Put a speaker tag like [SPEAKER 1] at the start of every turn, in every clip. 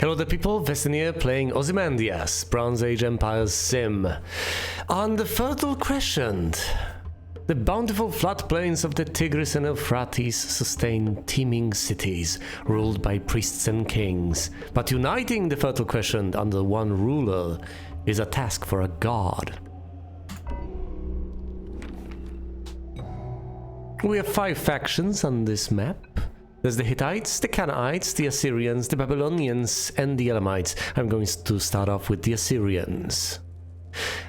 [SPEAKER 1] Hello there people, Vestin here playing Ozymandias, Bronze Age Empire's Sim. On the fertile Crescent, the bountiful floodplains of the Tigris and Euphrates sustain teeming cities ruled by priests and kings. But uniting the fertile Crescent under one ruler is a task for a god. We have 5 factions on this map. There's the Hittites, the Canaanites, the Assyrians, the Babylonians, and the Elamites. I'm going to start off with the Assyrians.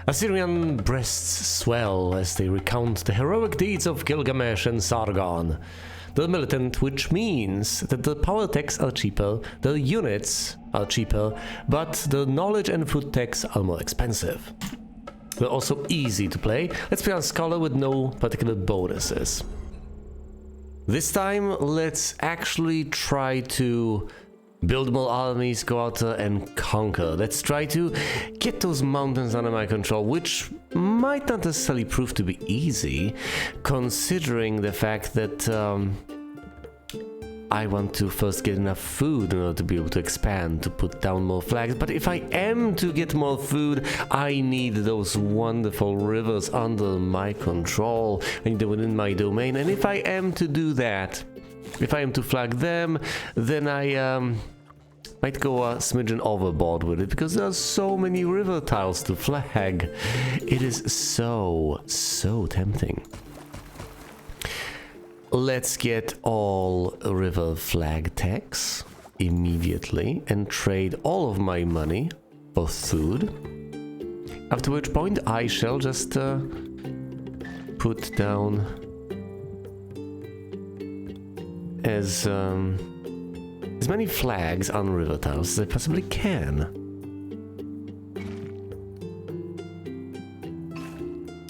[SPEAKER 1] Assyrian breasts swell as they recount the heroic deeds of Gilgamesh and Sargon. They're militant, which means that the power techs are cheaper, the units are cheaper, but the knowledge and food techs are more expensive. They're also easy to play. Let's play on Scholar with no particular bonuses. This time, let's actually try to build more armies, go out there and conquer. Let's try to get those mountains under my control, which might not necessarily prove to be easy, considering the fact that I want to first get enough food in order to be able to expand, to put down more flags. But if I am to get more food, I need those wonderful rivers under my control. I need them within my domain. And if I am to do that, if I am to flag them, then I might go a smidgen overboard with it, because there are so many river tiles to flag. It is so tempting. Let's get all river flag techs immediately and trade all of my money for food. After which point I shall just put down as many flags on river tiles as I possibly can,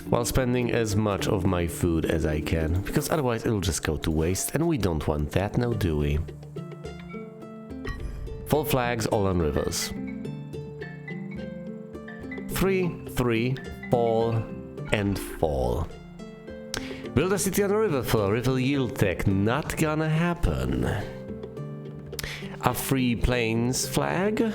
[SPEAKER 1] while spending as much of my food as I can, because otherwise it'll just go to waste, and we don't want that now, do we? Full flags all on rivers. 3, 3, fall, and fall. Build a city on a river for a river yield tech, not gonna happen. A free plains flag?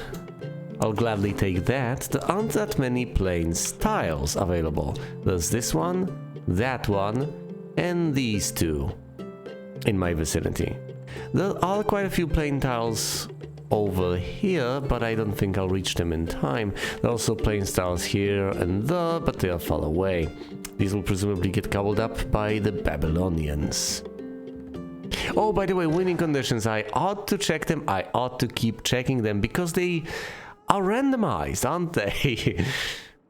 [SPEAKER 1] I'll gladly take that. There aren't that many plains tiles available. There's this one, that one, and these 2 in my vicinity. There are quite a few plain tiles over here, but I don't think I'll reach them in time. There are also plain tiles here and there, but they are far away. These will presumably get gobbled up by the Babylonians. Oh, by the way, winning conditions. I ought to check them. I ought to keep checking them, because they are randomized, aren't they?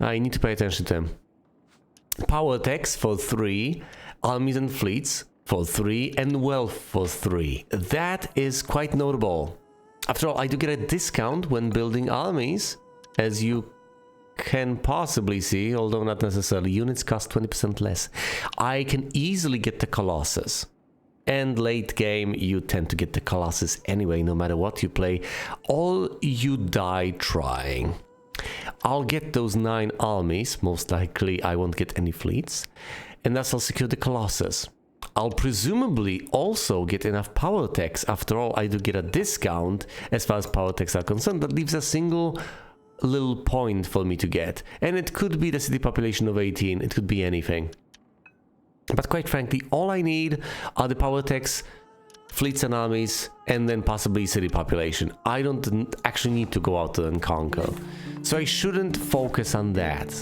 [SPEAKER 1] I need to pay attention to them. Power techs for 3, armies and fleets for 3, and wealth for 3. That is quite notable. After all, I do get a discount when building armies, as you can possibly see, although not necessarily. Units cost 20% less. I can easily get the Colossus. And late game, you tend to get the Colossus anyway, no matter what you play, or you die trying. I'll get those 9 armies, most likely I won't get any fleets, and thus I'll secure the Colossus. I'll presumably also get enough power techs. After all, I do get a discount as far as power techs are concerned. That leaves a single little point for me to get, and it could be the city population of 18, it could be anything. But quite frankly, all I need are the power techs, fleets and armies, and then possibly city population. I don't actually need to go out there and conquer. So I shouldn't focus on that.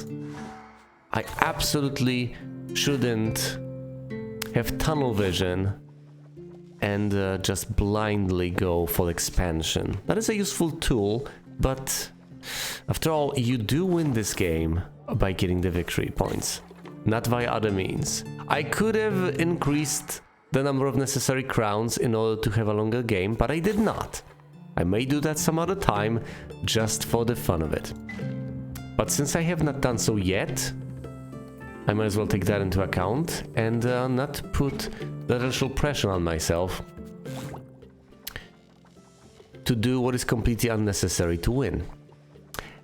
[SPEAKER 1] I absolutely shouldn't have tunnel vision and just blindly go for expansion. That is a useful tool, but after all, you do win this game by getting the victory points, not via other means. I could have increased the number of necessary crowns in order to have a longer game, but I did not. I may do that some other time, just for the fun of it. But since I have not done so yet, I might as well take that into account and not put that additional pressure on myself to do what is completely unnecessary to win.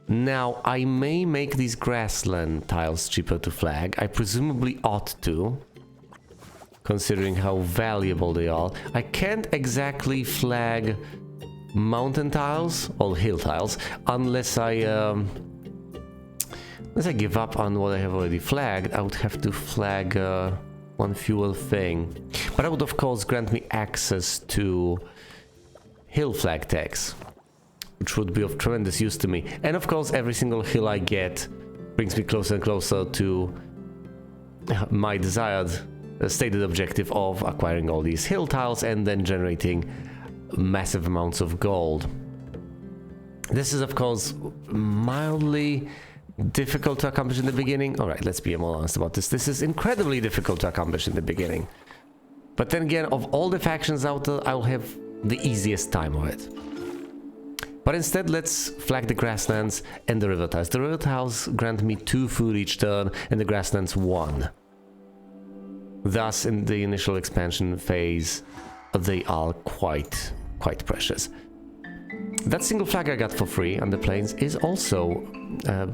[SPEAKER 1] Now, I may make these grassland tiles cheaper to flag. I presumably ought to, considering how valuable they are. I can't exactly flag mountain tiles or hill tiles unless I give up on what I have already flagged. I would have to flag one fuel thing, but that would of course grant me access to hill flag tags, which would be of tremendous use to me. And of course every single hill I get brings me closer and closer to my desired stated objective of acquiring all these hill tiles and then generating massive amounts of gold. This is of course mildly difficult to accomplish in the beginning. Alright, let's be more honest about this. This is incredibly difficult to accomplish in the beginning. But then again, of all the factions out there, I'll have the easiest time of it. But instead, let's flag the grasslands and the river tiles. The river tiles grant me 2 food each turn, and the grasslands 1. Thus, in the initial expansion phase, they are quite precious. That single flag I got for free on the plains is also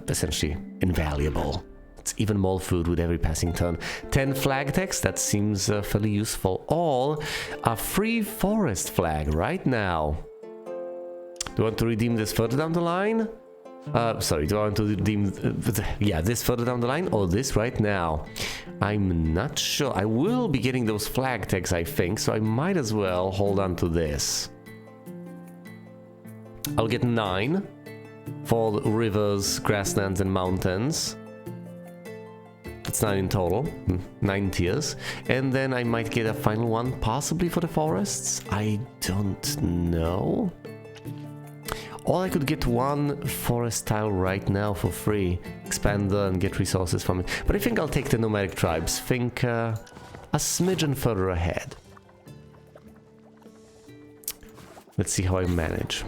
[SPEAKER 1] essentially invaluable. It's even more food with every passing turn. 10 flag tags, that seems fairly useful. All a free forest flag right now. Do I want to redeem this further down the line? Sorry, do I want to redeem... yeah, this further down the line or this right now? I'm not sure. I will be getting those flag tags, I think, so I might as well hold on to this. I'll get 9 for rivers, grasslands, and mountains. That's 9 in total, 9 tiers. And then I might get a final one, possibly for the forests. I don't know. Or I could get 1 forest tile right now for free, expand and get resources from it. But I think I'll take the nomadic tribes. Think a smidgen further ahead. Let's see how I manage.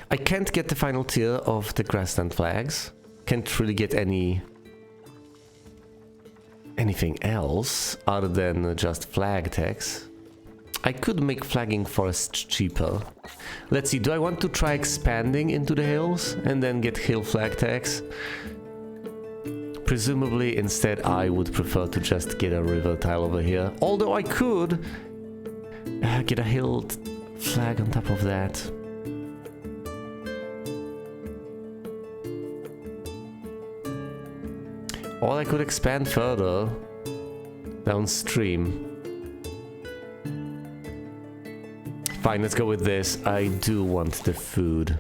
[SPEAKER 1] I can't get the final tier of the grassland flags. Can't really get anything else other than just flag tags. I could make flagging forests cheaper. Let's see, do I want to try expanding into the hills and then get hill flag tags? Presumably instead I would prefer to just get a river tile over here. Although I could get a hill flag on top of that. Or I could expand further downstream. Fine, let's go with this. I do want the food.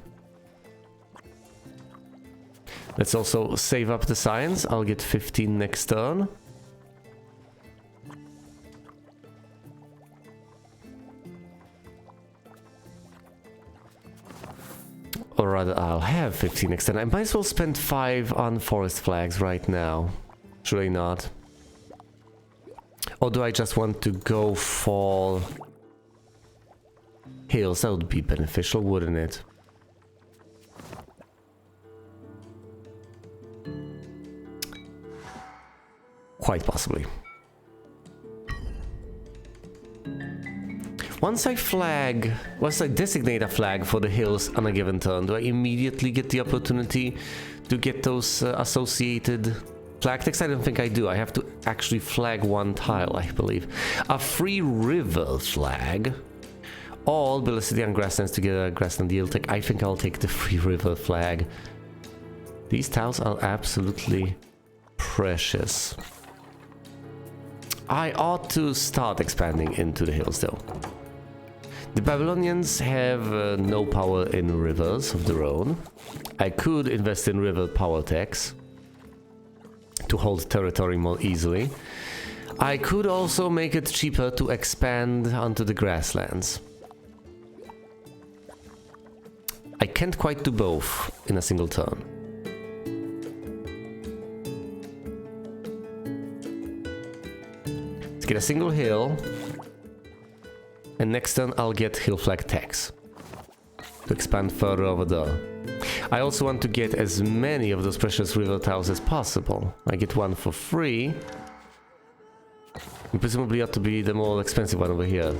[SPEAKER 1] Let's also save up the science. I'll get 15 next turn. Or rather, I'll have 15 next turn. I might as well spend 5 on forest flags right now. Should I not? Or do I just want to go for hills? That would be beneficial, wouldn't it? Quite possibly. Once I designate a flag for the hills on a given turn, do I immediately get the opportunity to get those associated flag tags? I don't think I do. I have to actually flag 1 tile, I believe. A free river flag. All build a city on grasslands to get a grassland yield tag. I think I'll take the free river flag. These tiles are absolutely precious. I ought to start expanding into the hills though. The Babylonians have no power in rivers of their own. I could invest in river power tax to hold territory more easily. I could also make it cheaper to expand onto the grasslands. I can't quite do both in a single turn. Let's get a single hill. And next turn I'll get hill flag tax to expand further over there. I also want to get as many of those precious river tiles as possible. I get 1 for free. And presumably ought to be the more expensive one over here.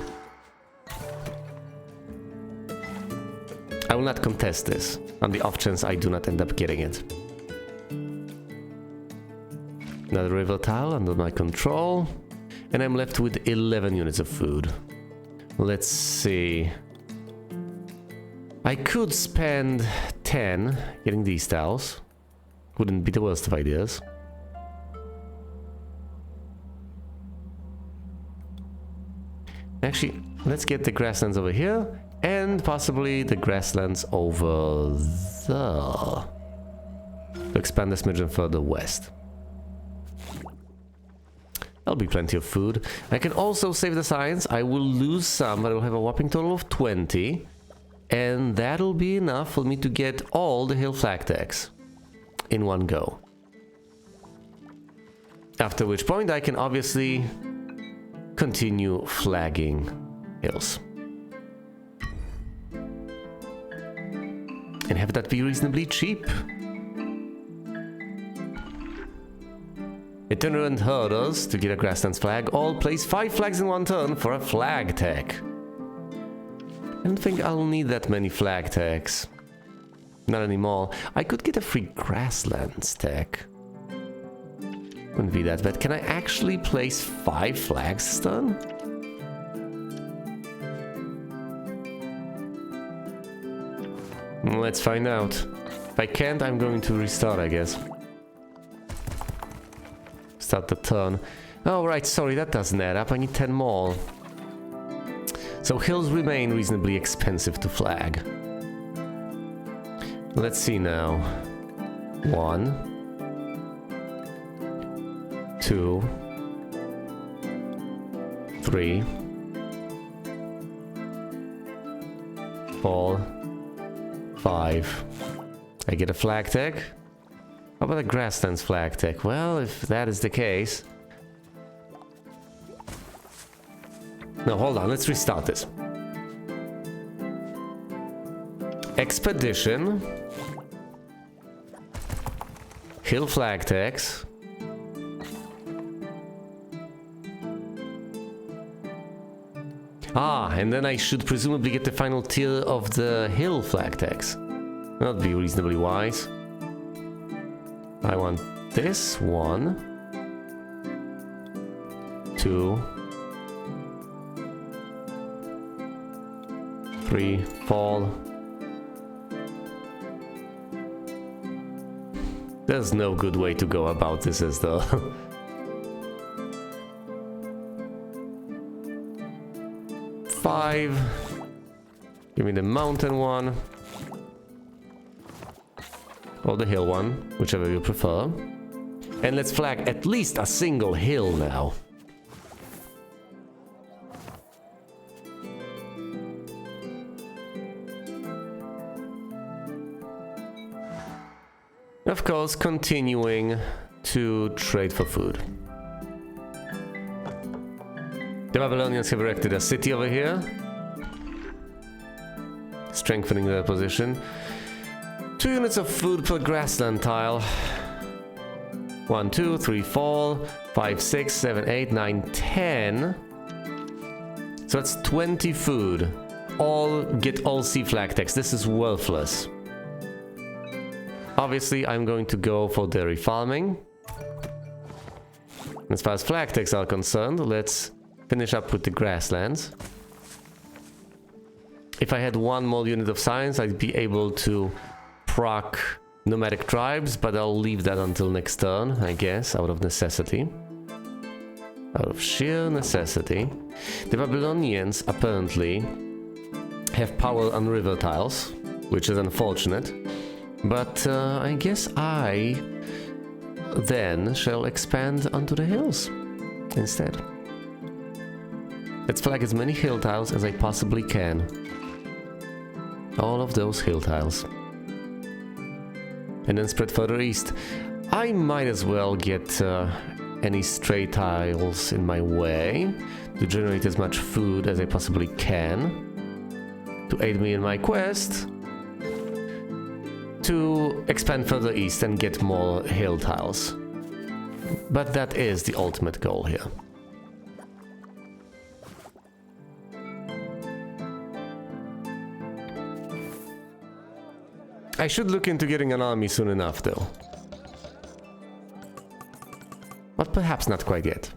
[SPEAKER 1] I will not contest this, on the off chance I do not end up getting it. Another river tile under my control. And I'm left with 11 units of food. Let's see. I could spend 10 getting these tiles. Wouldn't be the worst of ideas. Actually, let's get the grasslands over here. And possibly the grasslands over there. To expand the smidgen further west. There'll be plenty of food. I can also save the science. I will lose some, but I will have a whopping total of 20. And that'll be enough for me to get all the hill flag tags in one go. After which point I can obviously continue flagging hills. And have that be reasonably cheap. Itinerant herders, to get a grasslands flag, all place 5 flags in one turn for a flag tag. I don't think I'll need that many flag tags. Not anymore. I could get a free grasslands tag. Wouldn't be that bad. Can I actually place 5 flags this turn? Let's find out. If I can't, I'm going to restart, I guess. Start the turn. Oh, right, sorry, that doesn't add up. I need 10 more. So hills remain reasonably expensive to flag. Let's see now. 1, 2, 3, 4, 5. I get a flag tag. How about a grasslands flag tag? Well, if that is the case... No, hold on, let's restart this. Expedition. Hill flag tags. Ah, and then I should presumably get the final tier of the hill flag tags. That'd be reasonably wise. I want this 1, 2, 3, 4. There's no good way to go about this, is there? 5. Give me the mountain one. Or the hill one, whichever you prefer. And let's flag at least a single hill now. Of course, continuing to trade for food. The Babylonians have erected a city over here, strengthening their position. 2 units of food per grassland tile. 1, 2, 3, 4, 5, 6, 7, 8, 9, 10. So that's 20 food. Get all sea flag tags. This is worthless. Obviously, I'm going to go for dairy farming. As far as flag tags are concerned, let's finish up with the grasslands. If I had 1 more unit of science, I'd be able to proc nomadic tribes, but I'll leave that until next turn, I guess, out of necessity. Out of sheer necessity. The Babylonians apparently have power on river tiles, which is unfortunate. But I guess I then shall expand onto the hills instead. Let's flag as many hill tiles as I possibly can. All of those hill tiles. And then spread further east. I might as well get any stray tiles in my way to generate as much food as I possibly can to aid me in my quest to expand further east and get more hill tiles. But that is the ultimate goal here. I should look into getting an army soon enough, though. But perhaps not quite yet.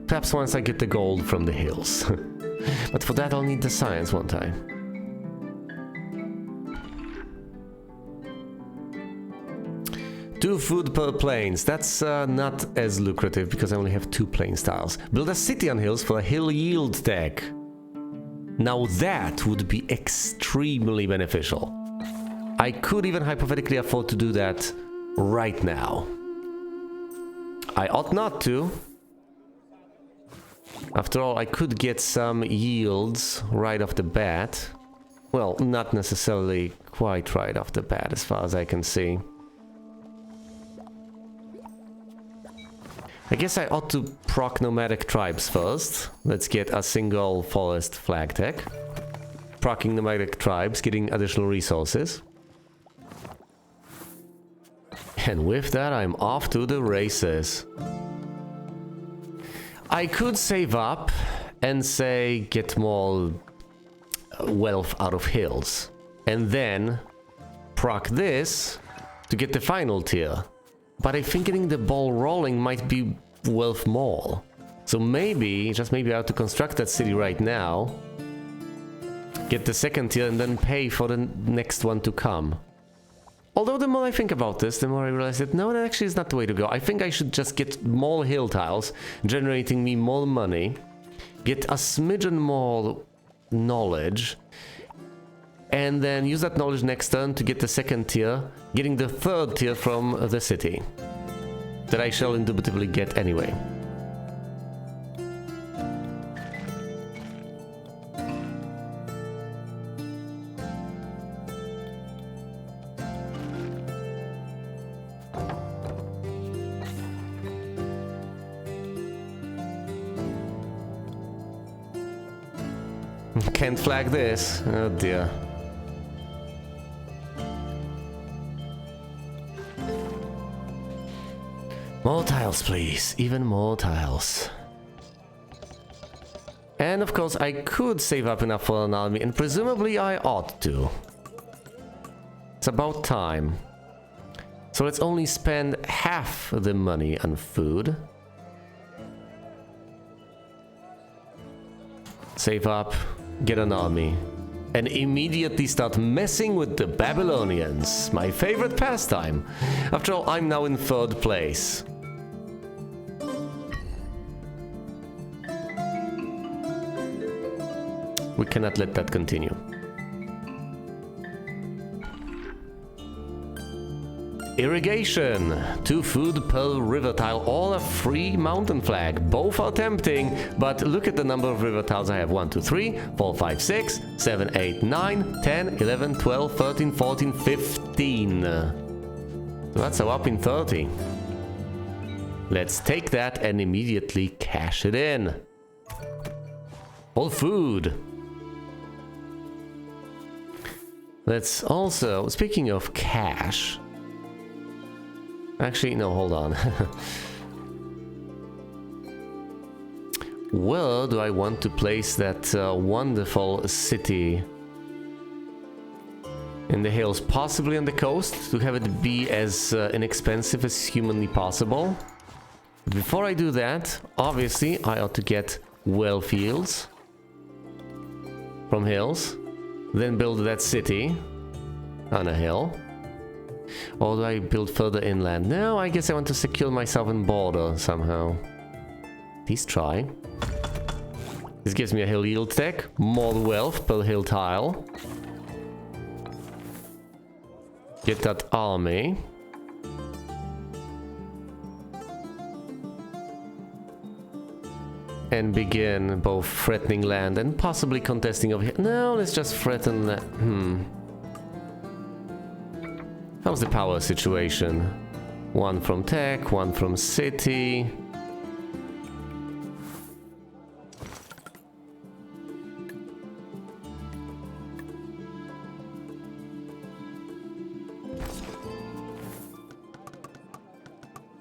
[SPEAKER 1] Perhaps once I get the gold from the hills. But for that I'll need the science, won't I? Two food per plains. That's not as lucrative because I only have 2 plains tiles. Build a city on hills for a hill yield tech. Now that would be extremely beneficial. I could even hypothetically afford to do that right now. I ought not to. After all, I could get some yields right off the bat. Well, not necessarily quite right off the bat as far as I can see. I guess I ought to proc nomadic tribes first. Let's get a single forest flag tech. Procking nomadic tribes, getting additional resources. And with that, I'm off to the races. I could save up and say get more wealth out of hills. And then proc this to get the final tier. But I think getting the ball rolling might be worth more. So maybe, just maybe I have to construct that city right now. Get the second tier and then pay for the next one to come. Although the more I think about this, the more I realize that no, that actually is not the way to go. I think I should just get more hill tiles, generating me more money. Get a smidgen more knowledge. And then use that knowledge next turn to get the second tier, getting the third tier from the city. That I shall indubitably get anyway. Can't flag this. Oh dear. More tiles, please. Even more tiles. And of course, I could save up enough for an army, and presumably I ought to. It's about time. So let's only spend half the money on food. Save up, get an army, and immediately start messing with the Babylonians. My favorite pastime. After all, I'm now in 3rd place. We cannot let that continue. Irrigation. 2 food per river tile or a free mountain flag. Both are tempting, but look at the number of river tiles I have. 1, 2, 3, 4, 5, 6, 7, 8, 9, 10, 11, 12, 13, 14, 15. So that's a whopping 30. Let's take that and immediately cash it in. All food. Let's also, speaking of cash... Actually, no, hold on. Where do I want to place that wonderful city? In the hills, possibly on the coast, to have it be as inexpensive as humanly possible. But before I do that, obviously, I ought to get well fields from hills. Then build that city on a hill. Or do I build further inland? No, I guess I want to secure my southern border somehow. Please try. This gives me a hill yield tech, more wealth per hill tile. Get that army. And begin both threatening land and possibly contesting over here. No, let's just threaten that. How's the power situation? 1 from tech, 1 from city.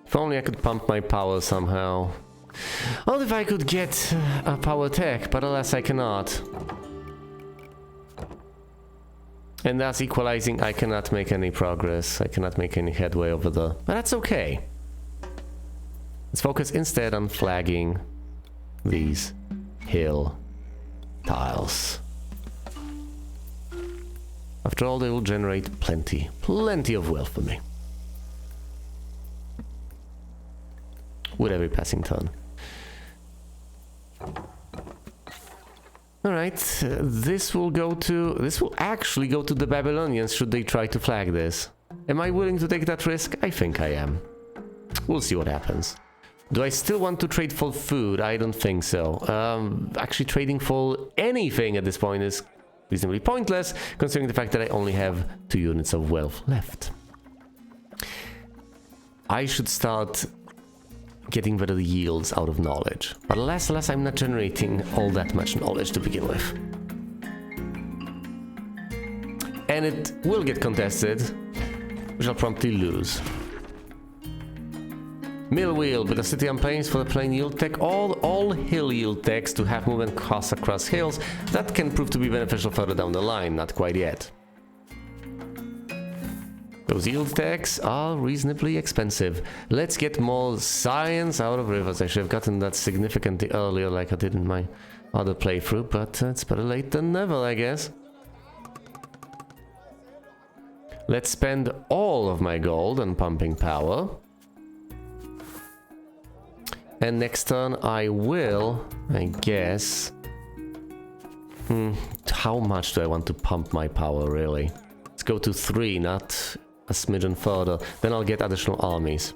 [SPEAKER 1] If only I could pump my power somehow. Well, if I could get a power tech, but alas I cannot. And thus equalizing, I cannot make any progress. I cannot make any headway over there. But that's okay. Let's focus instead on flagging these hill tiles. After all, they will generate plenty of wealth for me. With every passing turn. Alright, this will actually go to the Babylonians should they try to flag this. Am I willing to take that risk? I think I am. We'll see what happens. Do I still want to trade for food? I don't think so. Actually trading for anything at this point is reasonably pointless, considering the fact that I only have 2 units of wealth left. I should start getting rid of the yields out of knowledge. But alas, I'm not generating all that much knowledge to begin with. And it will get contested, which I'll promptly lose. Mill wheel, but the city I'm playing is for the plain yield tech. All hill yield techs to have movement costs across hills. That can prove to be beneficial further down the line, not quite yet. Those yield techs are reasonably expensive. Let's get more science out of rivers. I should have gotten that significantly earlier like I did in my other playthrough, but it's better late than never, I guess. Let's spend all of my gold on pumping power. And next turn I will, I guess... how much do I want to pump my power, really? Let's go to 3, not a smidgen further. Then I'll get additional armies.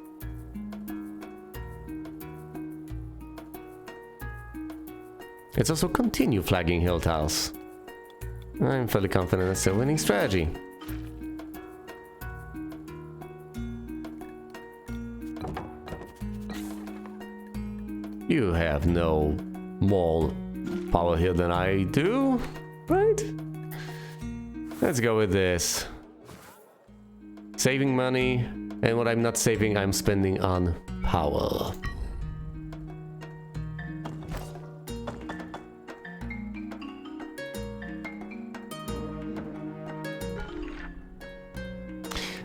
[SPEAKER 1] Let's also continue flagging hill tiles. I'm fairly confident that's a winning strategy. You have no more power here than I do, right? Let's go with this. Saving money, and what I'm not saving, I'm spending on power.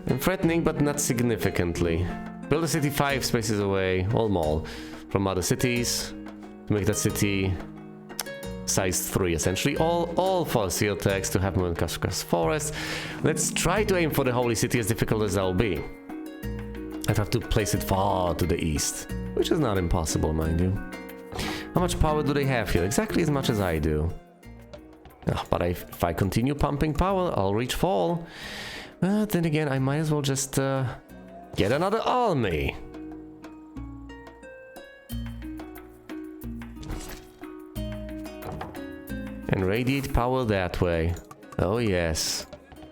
[SPEAKER 1] I'm threatening, but not significantly. Build a city 5 spaces away, or more, from other cities, to make that city size 3, essentially. All 4 seal tags to have movement across forest. Let's try to aim for the holy city, as difficult as that will be. I'd have to place it far to the east, which is not impossible, mind you. How much power do they have here? Exactly as much as I do. But if I continue pumping power, I'll reach fall. Then again, I might as well just get another army. And radiate power that way. Oh yes.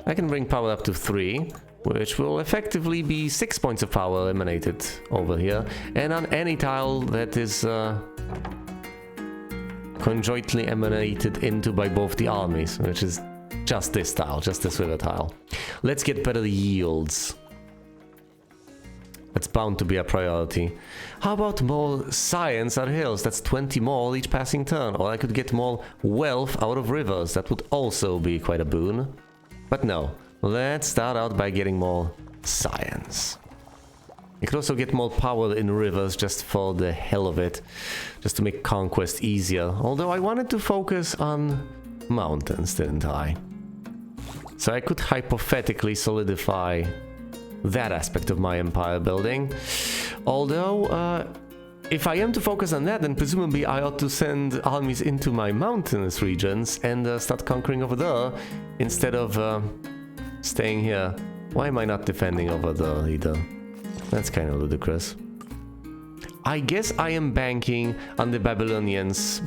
[SPEAKER 1] I can bring power up to 3, which will effectively be 6 points of power emanated over here. And on any tile that is conjointly emanated into by both the armies, which is just this tile, just this river tile. Let's get better yields. That's bound to be a priority. How about more science at hills? That's 20 more each passing turn. Or I could get more wealth out of rivers. That would also be quite a boon. But no, let's start out by getting more science. You could also get more power in rivers just for the hell of it. Just to make conquest easier. Although I wanted to focus on mountains, didn't I? So I could hypothetically solidify that aspect of my empire building. Although, if I am to focus on that, then presumably I ought to send armies into my mountainous regions and start conquering over there instead of staying here. Why am I not defending over there either? That's kind of ludicrous. I guess I am banking on the Babylonians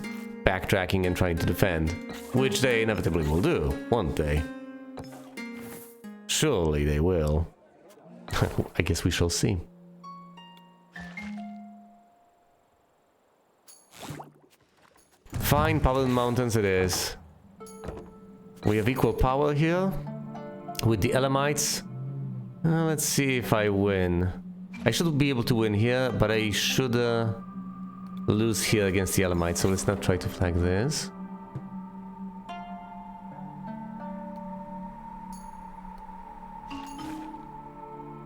[SPEAKER 1] backtracking and trying to defend, which they inevitably will do, won't they? Surely they will. I guess we shall see. Fine, power in the mountains it is. We have equal power here with the Elamites. Let's see if I win. I should be able to win here, but I should lose here against the Elamites, so let's not try to flag this.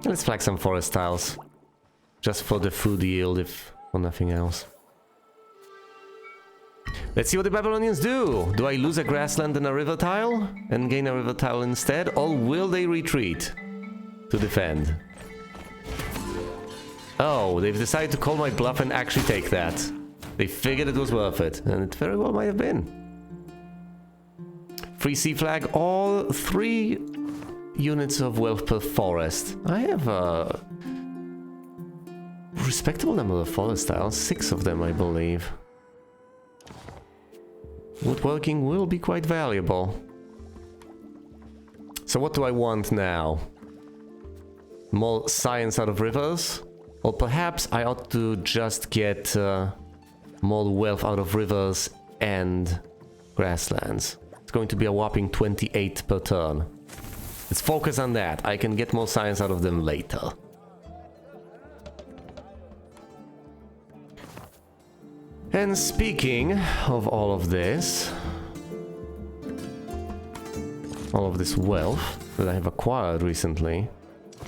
[SPEAKER 1] Let's flag some forest tiles. Just for the food yield, if or nothing else. Let's see what the Babylonians do. Do I lose a grassland and a river tile and gain a river tile instead, or will they retreat to defend? Oh, they've decided to call my bluff and actually take that. They figured it was worth it, and it very well might have been. Free sea flag, all 3 units of wealth per forest. I have a respectable number of forest tiles, 6 of them I believe. Woodworking will be quite valuable. So what do I want now? More science out of rivers? Or perhaps I ought to just get more wealth out of rivers and grasslands. It's going to be a whopping 28 per turn. Let's focus on that. I can get more science out of them later. And speaking of all of this wealth that I have acquired recently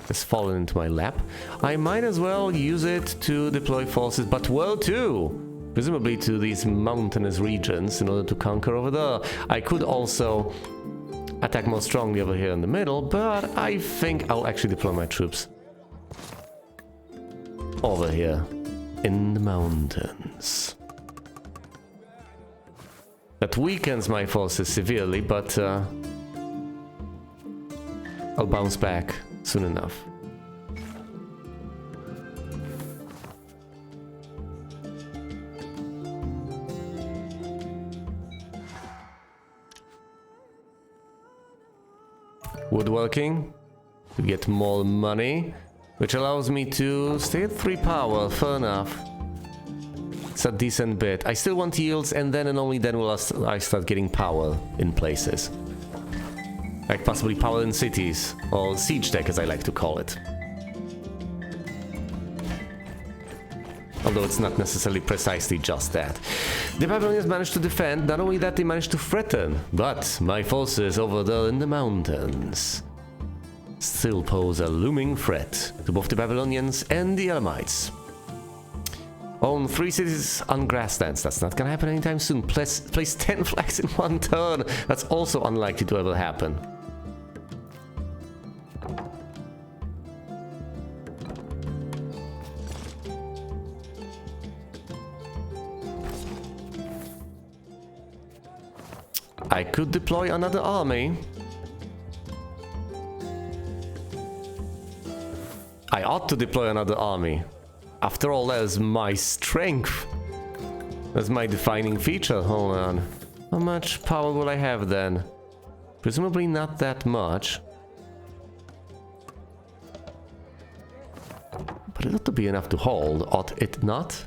[SPEAKER 1] has fallen into my lap, I might as well use it to deploy forces, but well too, presumably to these mountainous regions in order to conquer over there. I could also attack more strongly over here in the middle, but I think I'll actually deploy my troops over here in the mountains. That weakens my forces severely, but I'll bounce back soon enough. Woodworking to get more money, which allows me to stay at 3 power. Fair enough. It's a decent bit. I still want yields, and then and only then will I start getting power in places. Like possibly power in cities, or siege tech as I like to call it. Although it's not necessarily precisely just that. The Babylonians managed to defend, not only that they managed to threaten, but my forces over there in the mountains still pose a looming threat to both the Babylonians and the Elamites. Own 3 cities on grasslands. That's not gonna happen anytime soon. Place 10 flags in 1 turn. That's also unlikely to ever happen. I could deploy another army. I ought to deploy another army. After all, that is my strength. That's my defining feature. Hold on. How much power will I have then? Presumably not that much. But it ought to be enough to hold, ought it not?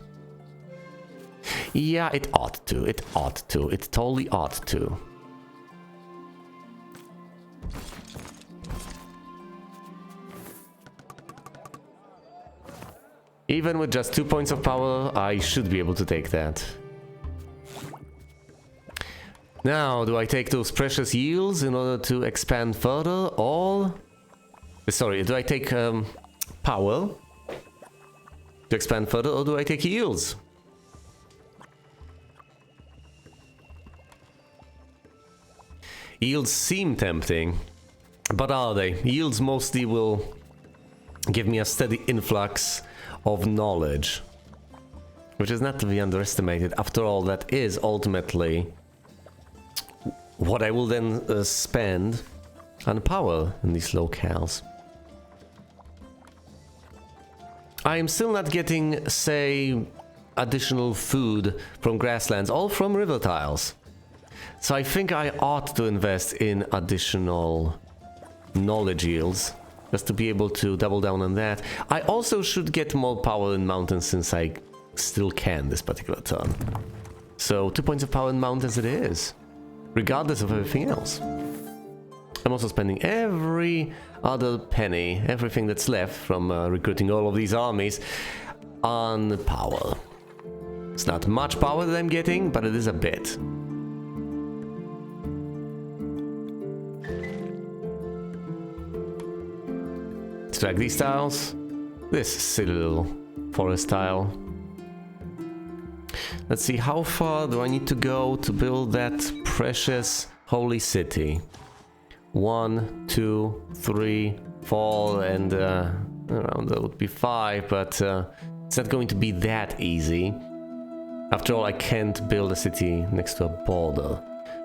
[SPEAKER 1] Yeah, it ought to. It ought to. It totally ought to. Even with just 2 points of power, I should be able to take that. Now, do I take those precious yields in order to expand further, or... Sorry, do I take power to expand further, or do I take yields? Yields seem tempting, but are they? Yields mostly will give me a steady influx of knowledge, which is not to be underestimated. After all, that is ultimately what I will then spend on power in these locales. I am still not getting, say, additional food from grasslands, all from river tiles. So I think I ought to invest in additional knowledge yields, just to be able to double down on that. I also should get more power in mountains, since I still can this particular turn. So 2 points of power in mountains it is, regardless of everything else. I'm also spending every other penny, everything that's left from recruiting all of these armies, on power. It's not much power that I'm getting, but it is a bit. Drag these tiles. This silly little forest tile. Let's see, how far do I need to go to build that precious holy city? 1, 2, 3, fall, and around that would be 5, but it's not going to be that easy. After all, I can't build a city next to a border.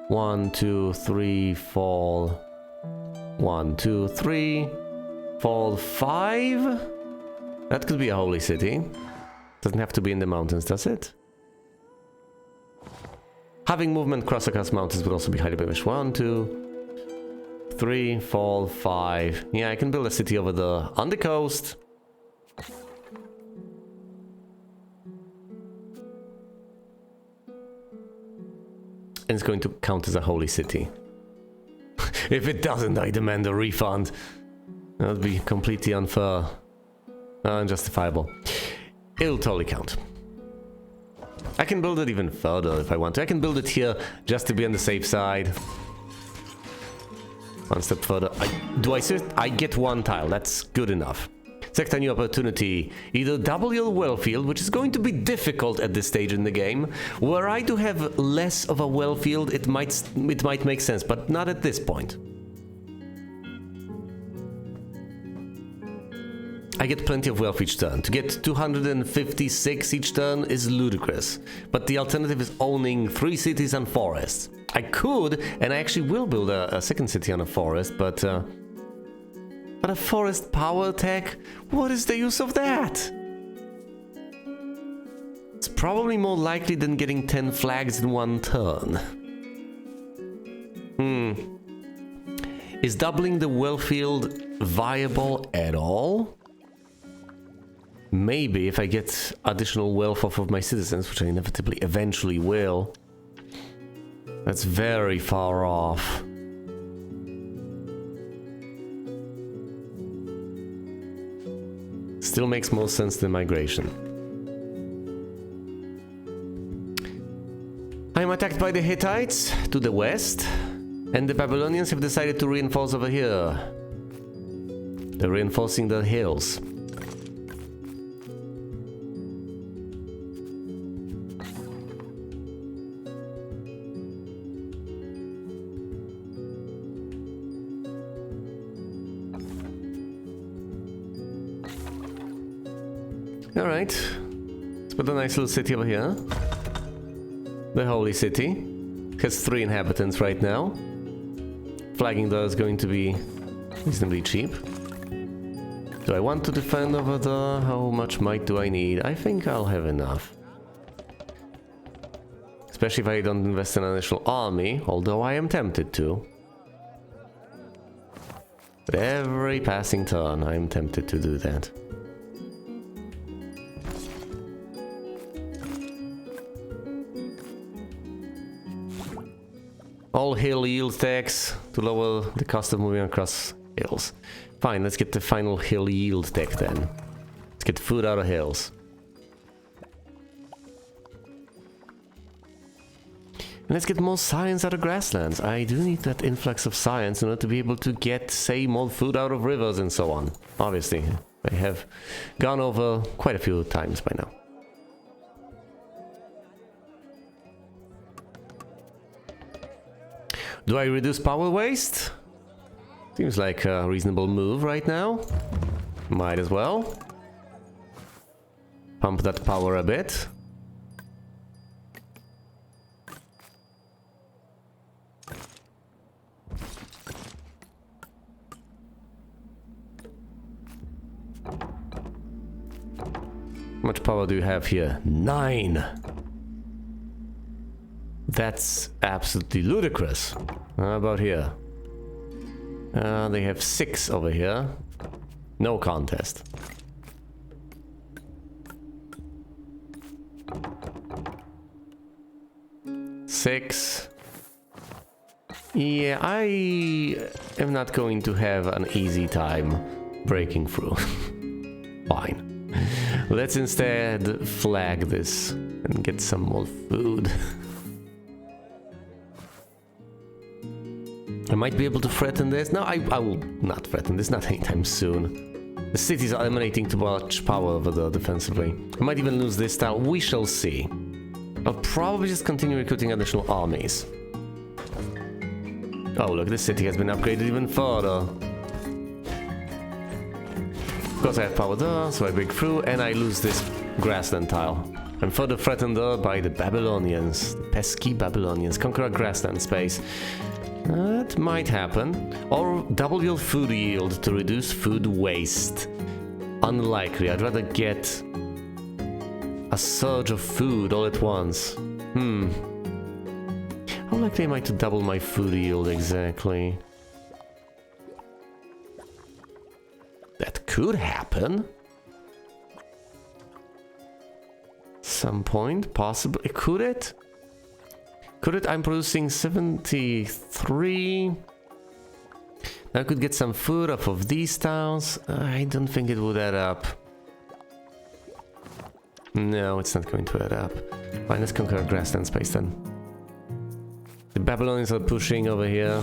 [SPEAKER 1] 1, 2, 3, fall. 1, 2, 3, fall, 5? That could be a holy city. Doesn't have to be in the mountains, does it? Having movement across mountains would also be highly beneficial. 1, 2, 3, fall, 5. Yeah, I can build a city over there on the coast. And it's going to count as a holy city. If it doesn't, I demand a refund. That would be completely unfair. Unjustifiable. It'll totally count. I can build it even further if I want to. I can build it here just to be on the safe side. One step further. I get 1 tile. That's good enough. Select a new opportunity. Either double your well field, which is going to be difficult at this stage in the game. Were I to have less of a well field, it might make sense, but not at this point. I get plenty of wealth each turn. To get 256 each turn is ludicrous. But the alternative is owning 3 cities and forests. I could, and I actually will build a second city on a forest, but a forest power tech? What is the use of that? It's probably more likely than getting 10 flags in 1 turn. Is doubling the well field viable at all? Maybe if I get additional wealth off of my citizens, which I inevitably eventually will. That's very far off. Still makes more sense than migration. I am attacked by the Hittites to the west, and the Babylonians have decided to reinforce over here. They're reinforcing the hills. Alright, let's put a nice little city over here. The holy city. Has 3 inhabitants right now. Flagging there is going to be reasonably cheap. Do I want to defend over there? How much might do I need? I think I'll have enough. Especially if I don't invest in an additional army, although I am tempted to. But every passing turn I am tempted to do that. All hill yield tax to lower the cost of moving across hills. Fine, let's get the final hill yield tech then. Let's get food out of hills. And let's get more science out of grasslands. I do need that influx of science in order to be able to get, say, more food out of rivers and so on. Obviously, I have gone over quite a few times by now. Do I reduce power waste? Seems like a reasonable move right now. Might as well. Pump that power a bit. How much power do you have here? 9! That's absolutely ludicrous. How about here? They have 6 over here. No contest. Six. Yeah, I am not going to have an easy time breaking through. Fine. Let's instead flag this and get some more food. I might be able to threaten this. No, I will not threaten this, not anytime soon. The cities are emanating too much power over there defensively. I might even lose this tile. We shall see. I'll probably just continue recruiting additional armies. Oh look, this city has been upgraded even further. Of course I have power there, so I break through and I lose this grassland tile. I'm further threatened there by the Babylonians. The pesky Babylonians. Conquer a grassland space. That might happen. Or double your food yield to reduce food waste. Unlikely. I'd rather get a surge of food all at once. How likely am I to double my food yield exactly? That could happen. Some point, possibly. Could it? Could it? I'm producing 73. I could get some food off of these tiles. I don't think it would add up. No, it's not going to add up. Fine, let's conquer a grassland space then. The Babylonians are pushing over here.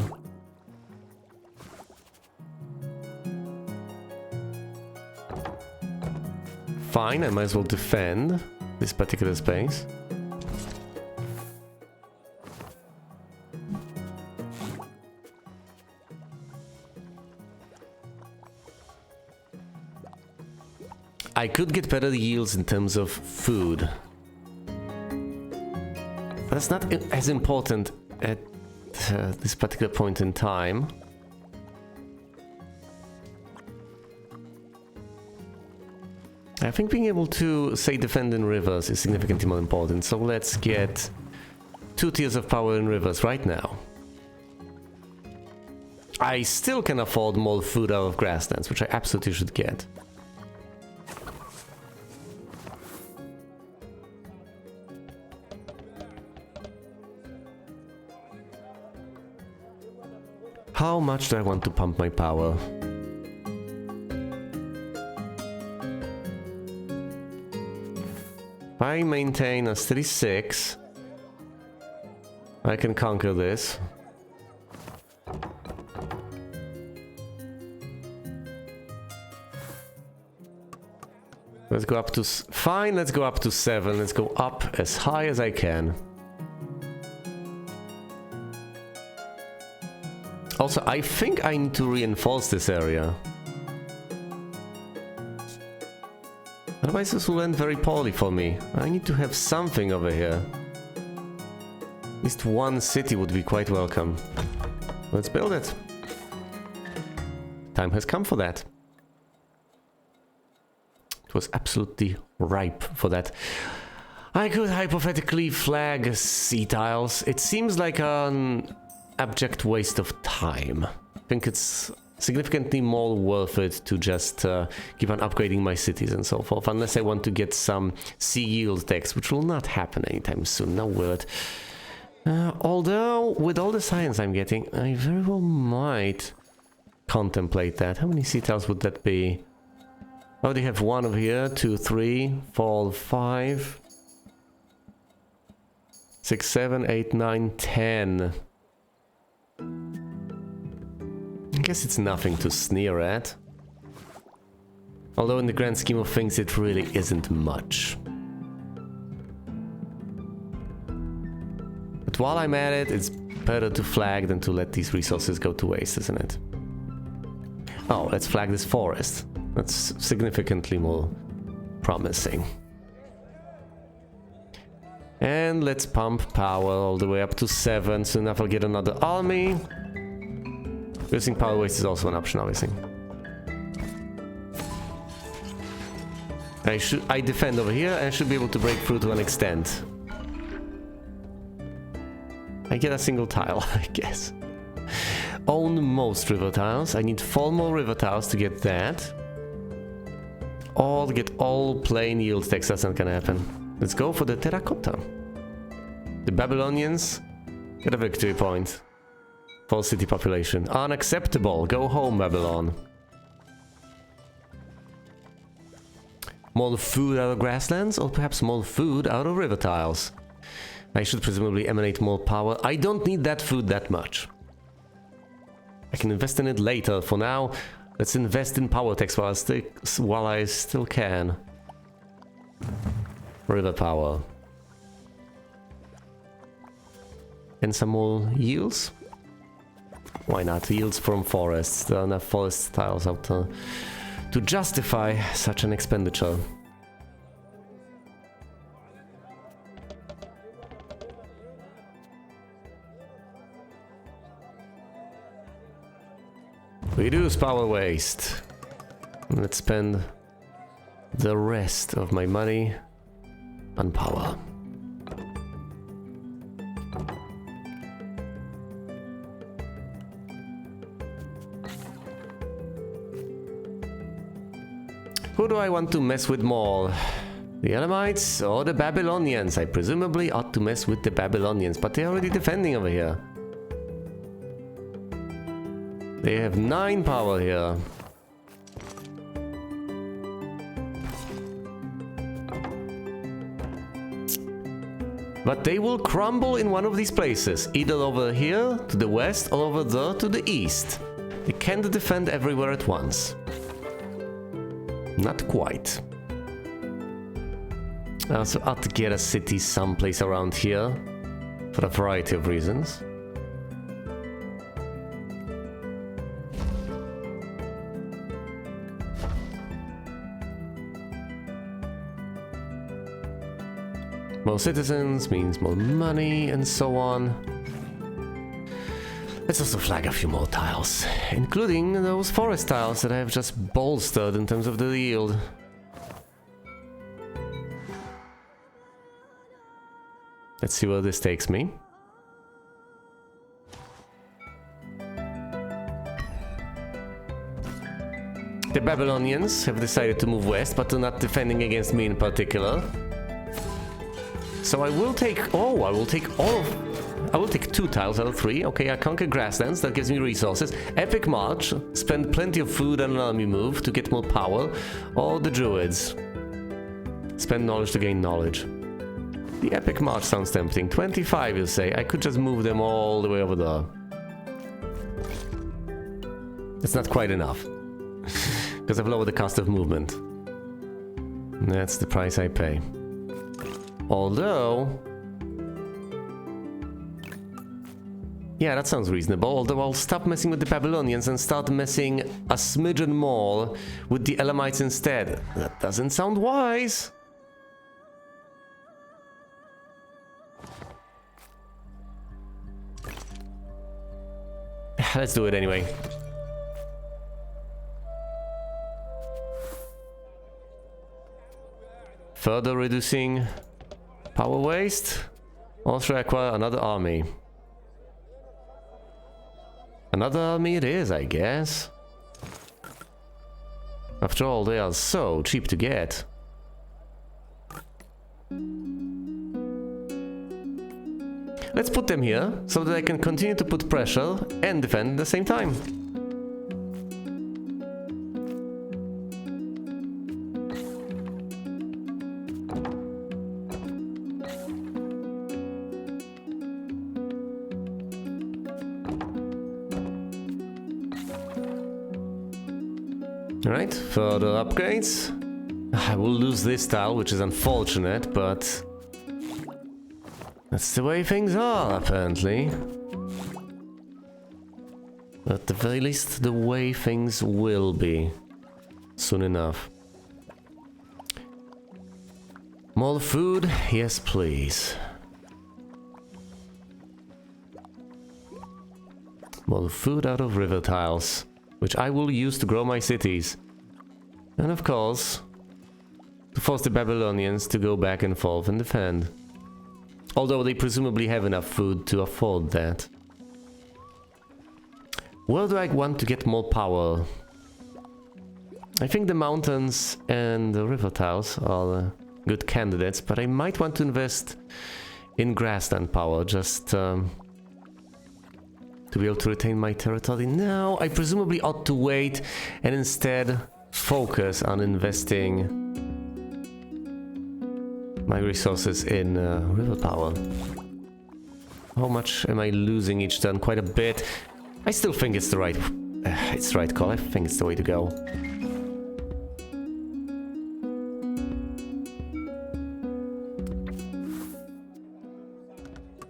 [SPEAKER 1] Fine, I might as well defend this particular space. I could get better yields in terms of food. But that's not as important at this particular point in time. I think being able to, say, defend in rivers is significantly more important. So let's get 2 tiers of power in rivers right now. I still can afford more food out of grasslands, which I absolutely should get. How much do I want to pump my power? If I maintain a 36, I can conquer this. Let's go up to... Fine, let's go up to 7. Let's go up as high as I can. Also, I think I need to reinforce this area. Otherwise this will end very poorly for me. I need to have something over here. At least one city would be quite welcome. Let's build it. Time has come for that. It was absolutely ripe for that. I could hypothetically flag sea tiles. It seems like an abject waste of time. I think it's significantly more worth it to just keep on upgrading my cities and so forth, unless I want to get some sea yield tax, which will not happen anytime soon, now will it? Although, with all the science I'm getting, I very well might contemplate that. How many sea tiles would that be? I already have 1 over here, 2, 3, 4, 5, 6, 7, 8, 9, 10. I guess it's nothing to sneer at. Although in the grand scheme of things it really isn't much. But while I'm at it, it's better to flag than to let these resources go to waste, isn't it? Oh, let's flag this forest. That's significantly more promising. And let's pump power all the way up to 7. Soon enough I'll get another army. Using power waste is also an option, obviously. I defend over here and I should be able to break through to an extent. I get a single tile, I guess. Own most river tiles. I need 4 more river tiles to get that. Or get all plain yield tax. That's not gonna happen. Let's go for the terracotta. The Babylonians get a victory point. Full city population. Unacceptable. Go home, Babylon. More food out of grasslands, or perhaps more food out of river tiles. I should presumably emanate more power. I don't need that food that much. I can invest in it later. For now, let's invest in power tax while I still can. River power. And some more yields? Why not? Yields from forests. There are enough forest tiles out to justify such an expenditure. Reduce power waste. Let's spend the rest of my money on power. Who do I want to mess with more? The Elamites or the Babylonians? I presumably ought to mess with the Babylonians, but they're already defending over here. They have 9 power here. But they will crumble in one of these places, either over here to the west or over there to the east. They can't defend everywhere at once. Not quite. I also ought to get a city someplace around here for a variety of reasons. More citizens means more money and so on. Let's also flag a few more tiles, including those forest tiles that I have just bolstered in terms of the yield. Let's see where this takes me. The Babylonians have decided to move west, but they're not defending against me in particular. So I will take... Oh, I will take all of... I will take 2 tiles out of 3. Okay, I conquer grasslands, that gives me resources. Epic March, spend plenty of food and an army move to get more power. Or the Druids. Spend knowledge to gain knowledge. The Epic March sounds tempting. 25, you say. I could just move them all the way over there. It's not quite enough. Because I've lowered the cost of movement. That's the price I pay. Although... Yeah, that sounds reasonable. Although I'll stop messing with the Babylonians and start messing a smidgen more with the Elamites instead. That doesn't sound wise. Let's do it anyway. Further reducing power waste. Also acquire another army. Another army it is, I guess. After all, they are so cheap to get. Let's put them here, so that I can continue to put pressure and defend at the same time. Alright, further upgrades. I will lose this tile, which is unfortunate, but... that's the way things are, apparently. At the very least, the way things will be. Soon enough. More food? Yes, please. More food out of river tiles, which I will use to grow my cities. And of course, to force the Babylonians to go back and forth and defend. Although they presumably have enough food to afford that. Where do I want to get more power? I think the mountains and the river tiles are good candidates, but I might want to invest in grassland power just to be able to retain my territory. Now, I presumably ought to wait and instead focus on investing my resources in river power. How much am I losing each turn? Quite a bit. I still think it's the right call. I think it's the way to go.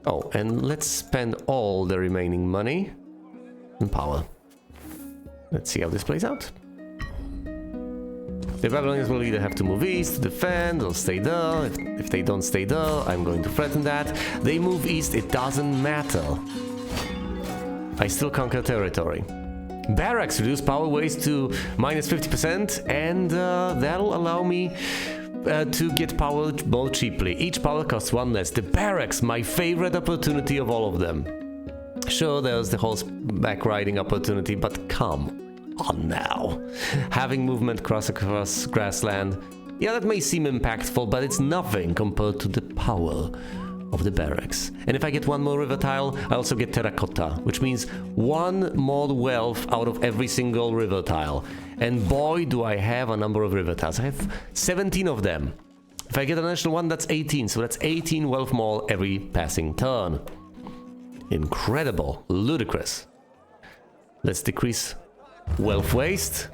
[SPEAKER 1] Oh, and let's spend all the remaining money in power. Let's see how this plays out. The Babylonians will either have to move east to defend or stay there. If they don't stay there, I'm going to threaten that. They move east, it doesn't matter. I still conquer territory. Barracks reduce power waste to minus 50%, and that'll allow me to get power more cheaply. Each power costs one less. The barracks, my favorite opportunity of all of them. Sure, there's the horseback riding opportunity, but come on now. Having movement across grassland, yeah, that may seem impactful, but it's nothing compared to the power of the barracks. And if I get one more river tile, I also get terracotta, which means one more wealth out of every single river tile. And boy, do I have a number of river tiles. I have 17 of them. If I get an additional one, that's 18, so that's 18 wealth more every passing turn. Incredible, ludicrous. Let's decrease wealth waste,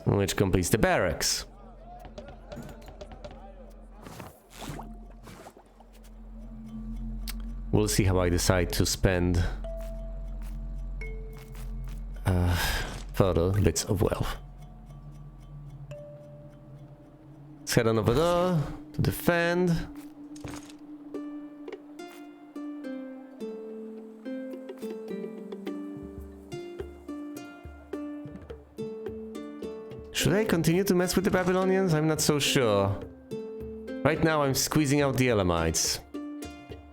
[SPEAKER 1] which completes the barracks. We'll see how I decide to spend further bits of wealth. Let's head on over there to defend. Should I continue to mess with the Babylonians? I'm not so sure. Right now I'm squeezing out the Elamites,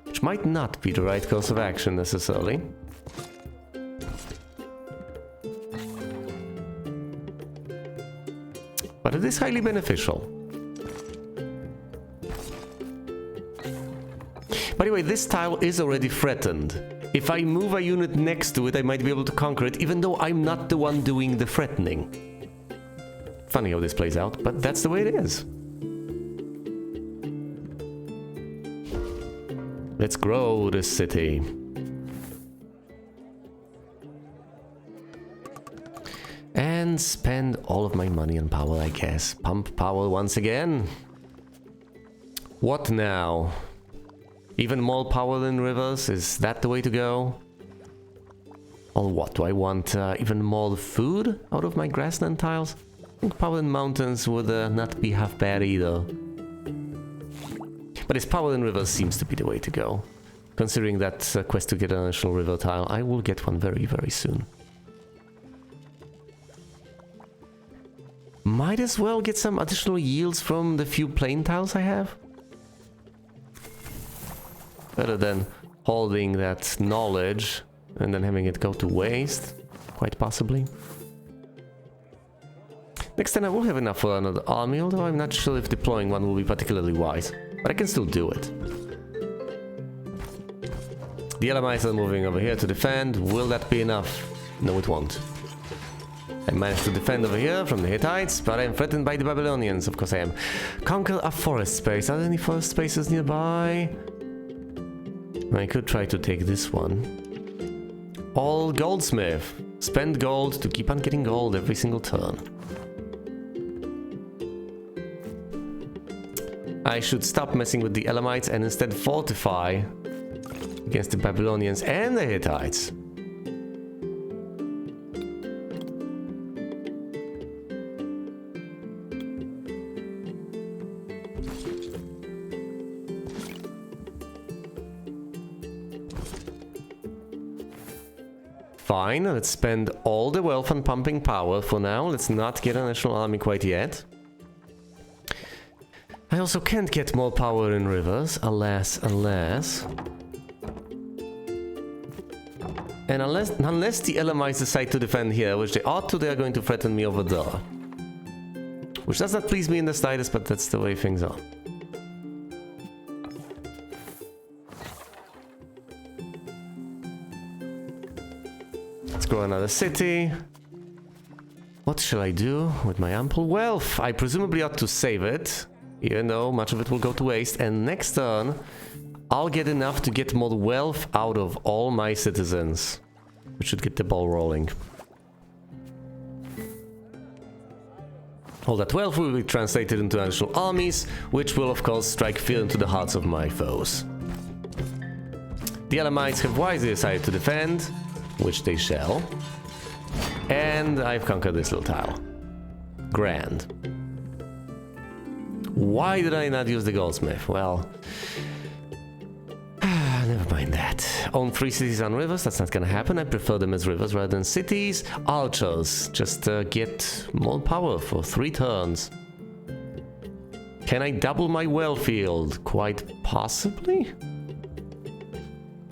[SPEAKER 1] which might not be the right course of action necessarily. But it is highly beneficial. By the way, this tile is already threatened. If I move a unit next to it, I might be able to conquer it, even though I'm not the one doing the threatening. Funny how this plays out, but that's the way it is. Let's grow this city. And spend all of my money on power, I guess. Pump power once again. What now? Even more power than rivers? Is that the way to go? Or what? Do I want even more food out of my grassland tiles? I think power in mountains would not be half bad either. But his power in rivers seems to be the way to go. Considering that quest to get an additional river tile, I will get one very, very soon. Might as well get some additional yields from the few plain tiles I have. Better than holding that knowledge and then having it go to waste, quite possibly. Next time I will have enough for another army, although I'm not sure if deploying one will be particularly wise. But I can still do it. The Elamites are moving over here to defend. Will that be enough? No, it won't. I managed to defend over here from the Hittites, but I am threatened by the Babylonians. Of course I am. Conquer a forest space. Are there any forest spaces nearby? I could try to take this one. All goldsmith. Spend gold to keep on getting gold every single turn. I should stop messing with the Elamites and instead fortify against the Babylonians and the Hittites. Fine, let's spend all the wealth on pumping power for now. Let's not get a national army quite yet. I also can't get more power in rivers, alas, alas. And unless the Elamites decide to defend here, which they ought to, they are going to threaten me over there. Which does not please me in the slightest, but that's the way things are. Let's grow another city. What shall I do with my ample wealth? I presumably ought to save it, even though much of it will go to waste. And next turn, I'll get enough to get more wealth out of all my citizens. We should get the ball rolling. All that wealth will be translated into additional armies, which will of course strike fear into the hearts of my foes. The Elamites have wisely decided to defend, which they shall. And I've conquered this little tile. Grand. Why did I not use the goldsmith? Well, never mind that. Own 3 cities on rivers, that's not gonna happen. I prefer them as rivers rather than cities. Archers, just get more power for 3 turns. Can I double my well field? Quite possibly?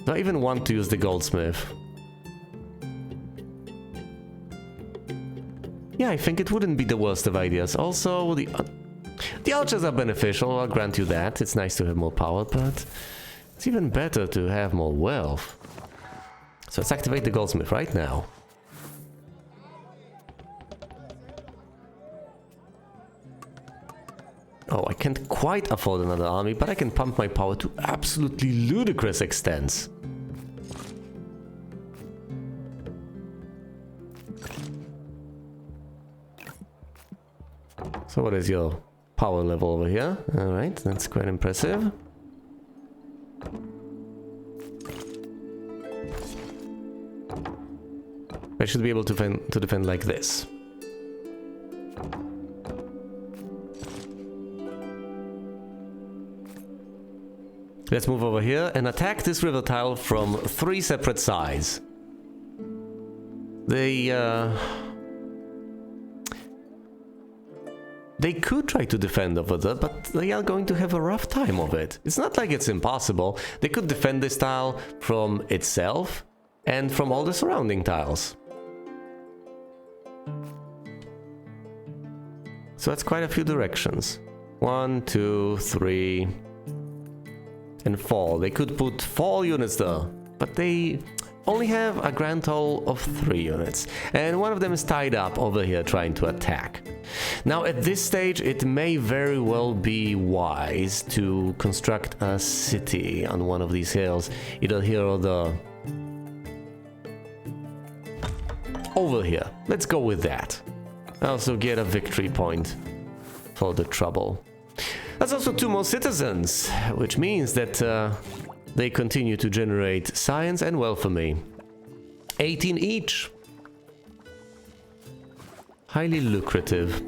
[SPEAKER 1] Do I even want to use the goldsmith? Yeah, I think it wouldn't be the worst of ideas. Also, the archers are beneficial, I'll grant you that. It's nice to have more power, but it's even better to have more wealth. So let's activate the goldsmith right now. Oh, I can't quite afford another army, but I can pump my power to absolutely ludicrous extents. So what is your power level over here? Alright, that's quite impressive. I should be able to defend like this. Let's move over here and attack this river tile from 3 separate sides. They could try to defend over there, but they are going to have a rough time of it. It's not like it's impossible. They could defend this tile from itself and from all the surrounding tiles. So that's quite a few directions. 1, 2, 3, and 4. They could put 4 units there, but they only have a grand total of 3 units. And one of them is tied up over here trying to attack. Now at this stage it may very well be wise to construct a city on one of these hills, either here or there. Over here. Let's go with that. I also get a victory point for the trouble. That's also 2 more citizens, which means that they continue to generate science and wealth for me. 18 each. Highly lucrative.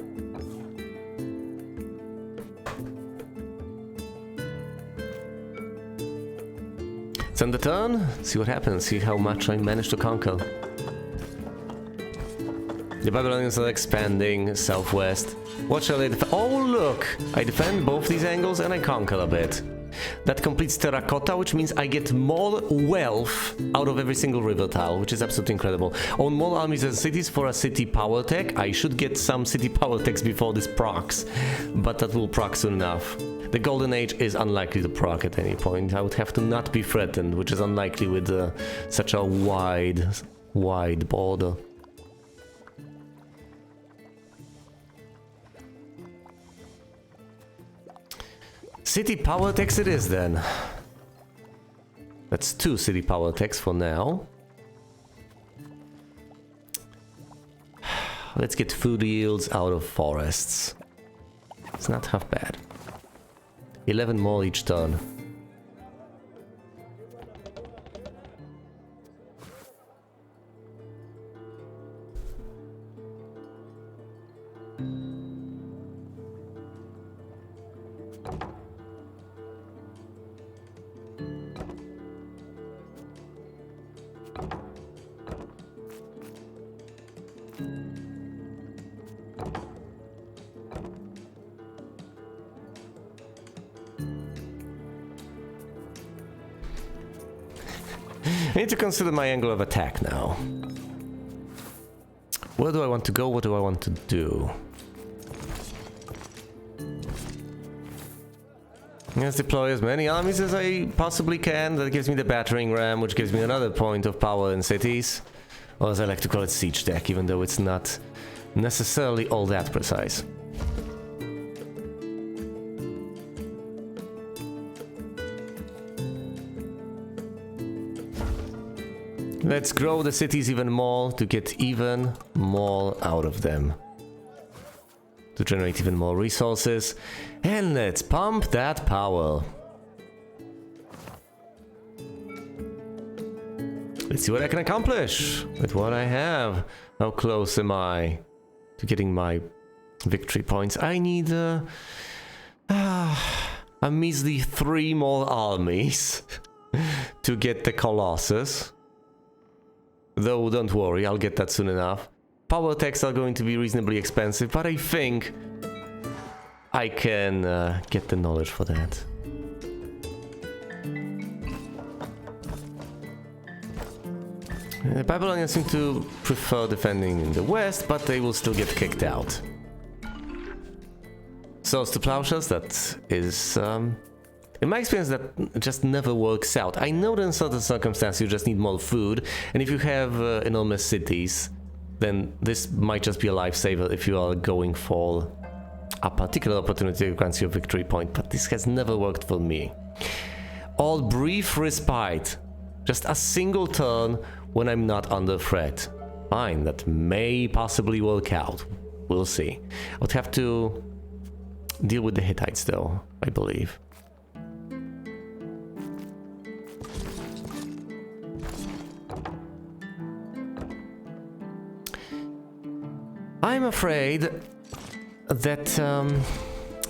[SPEAKER 1] It's on the turn. See what happens. See how much I managed to conquer. The Babylonians are expanding southwest. What shall I defend? Oh, look! I defend both these angles and I conquer a bit. That completes terracotta, which means I get more wealth out of every single river tile, which is absolutely incredible. Own more armies and cities for a city power tech. I should get some city power techs before this procs, but that will proc soon enough. The Golden Age is unlikely to proc at any point. I would have to not be threatened, which is unlikely with such a wide border. City power techs it is then. That's 2 city power techs for now. Let's get food yields out of forests. It's not half bad. 11 more each turn. I need to consider my angle of attack now. Where do I want to go? What do I want to do? Let's deploy as many armies as I possibly can. That gives me the battering ram, which gives me another point of power in cities. Or as I like to call it, siege deck, even though it's not necessarily all that precise. Let's grow the cities even more to get even more out of them. To generate even more resources. And let's pump that power. Let's see what I can accomplish with what I have. How close am I to getting my victory points? I need a measly 3 more armies to get the Colossus. Though don't worry, I'll get that soon enough. Power attacks are going to be reasonably expensive, but I think I can get the knowledge for that. The Babylonians seem to prefer defending in the west, but they will still get kicked out. Swords to plowshares, that is, in my experience, that just never works out. I know that in certain circumstances you just need more food, and if you have enormous cities, then this might just be a lifesaver if you are going for a particular opportunity that grants you a victory point, but this has never worked for me. All brief respite, just a single turn when I'm not under threat. Fine, that may possibly work out. We'll see. I would have to deal with the Hittites though, I believe. I'm afraid that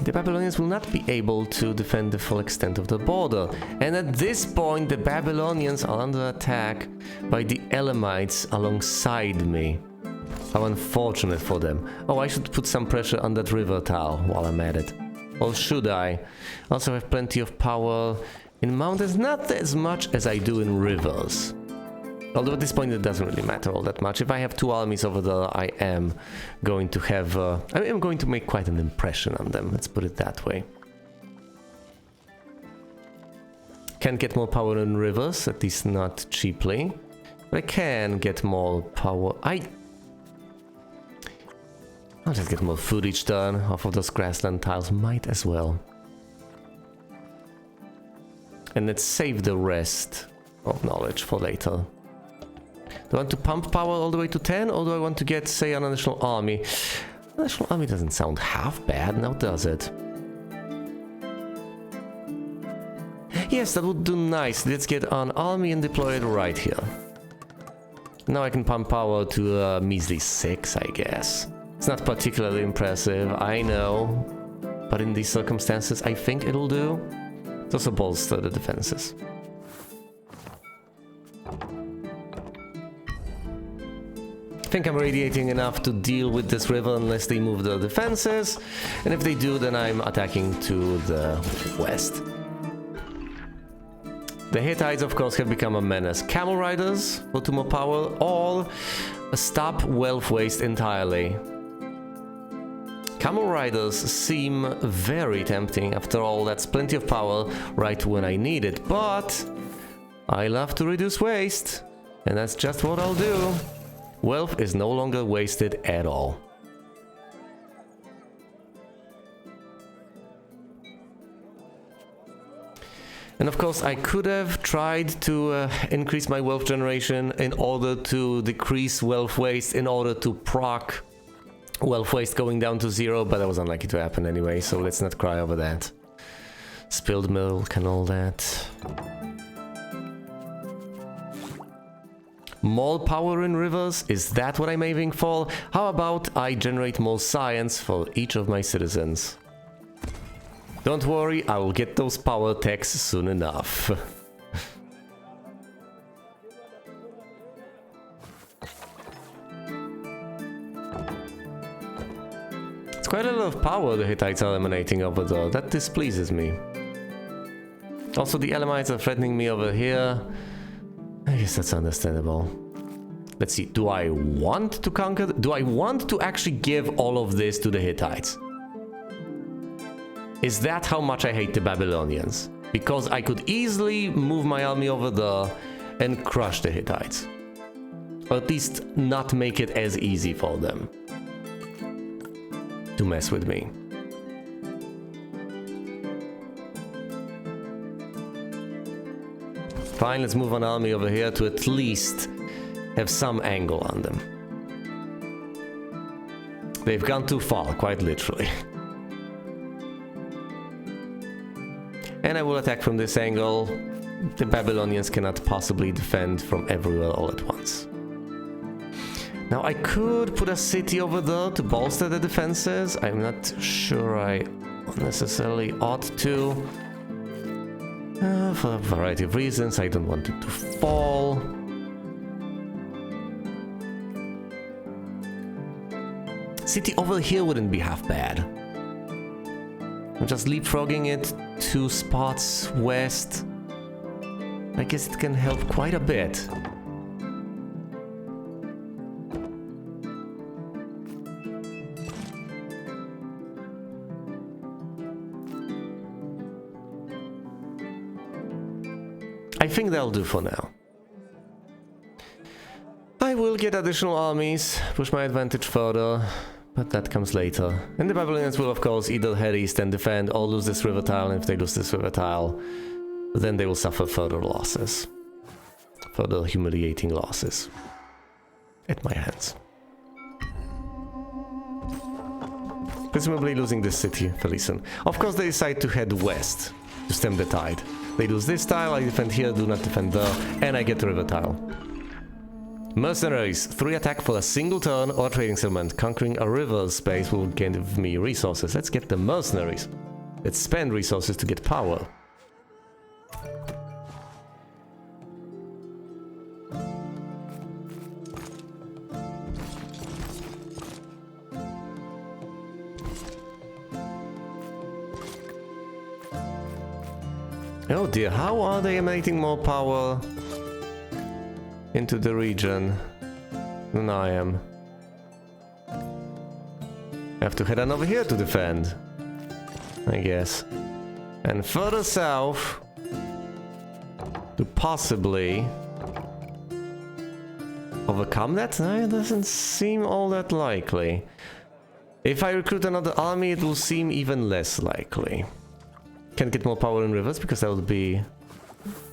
[SPEAKER 1] the Babylonians will not be able to defend the full extent of the border. And at this point, the Babylonians are under attack by the Elamites alongside me. How unfortunate for them. Oh, I should put some pressure on that river tower while I'm at it. Or should I? Also have plenty of power in mountains, not as much as I do in rivers. Although at this point it doesn't really matter all that much. If I have 2 armies over there, I am going to have... I am going to make quite an impression on them, let's put it that way. Can't get more power in rivers, at least not cheaply. But I can get more power... I'll just get more food each turn off of those grassland tiles, might as well. And let's save the rest of knowledge for later. Do I want to pump power all the way to 10, or do I want to get, say, an additional army? An additional army doesn't sound half bad, now does it? Yes, that would do nice. Let's get an army and deploy it right here. Now I can pump power to a measly 6, I guess. It's not particularly impressive, I know. But in these circumstances, I think it'll do. It's also bolster the defenses. I think I'm radiating enough to deal with this river unless they move their defenses, and if they do, then I'm attacking to the west. The Hittites, of course, have become a menace. Camel riders for 2 more power, all stop wealth waste entirely. Camel riders seem very tempting. After all, that's plenty of power right when I need it, but I love to reduce waste, and that's just what I'll do. Wealth is no longer wasted at all. And of course, I could have tried to increase my wealth generation in order to decrease wealth waste, in order to proc wealth waste going down to 0, but that was unlikely to happen anyway, so let's not cry over that. Spilled milk and all that. More power in rivers? Is that what I'm aiming for? How about I generate more science for each of my citizens? Don't worry, I will get those power techs soon enough. It's quite a lot of power the Hittites are emanating over there. That displeases me. Also, the Elamites are threatening me over here. I guess that's understandable. Let's see, do I want to conquer? Do I want to actually give all of this to the Hittites? Is that how much I hate the Babylonians? Because I could easily move my army over there and crush the Hittites. Or at least not make it as easy for them to mess with me. Fine, let's move an army over here to at least have some angle on them. They've gone too far, quite literally. And I will attack from this angle. The Babylonians cannot possibly defend from everywhere all at once. Now I could put a city over there to bolster the defenses. I'm not sure I necessarily ought to. For a variety of reasons, I don't want it to fall. City over here wouldn't be half bad. I'm just leapfrogging it 2 spots west. I guess it can help quite a bit. I think that'll do for now. I will get additional armies, push my advantage further, but that comes later. And the Babylonians will of course either head east and defend or lose this river tile, and if they lose this river tile, then they will suffer further losses. Further humiliating losses. At my hands. Presumably losing this city fairly soon. Of course they decide to head west to stem the tide. They lose this tile, I defend here, do not defend there, and I get the river tile. Mercenaries, 3 attack for a single turn or trading settlement. Conquering a river space will give me resources. Let's get the mercenaries. Let's spend resources to get power. Oh dear, how are they emanating more power into the region than I am? I have to head on over here to defend, I guess. And further south to possibly overcome that? It doesn't seem all that likely. If I recruit another army, it will seem even less likely. Can't get more power in rivers because that would be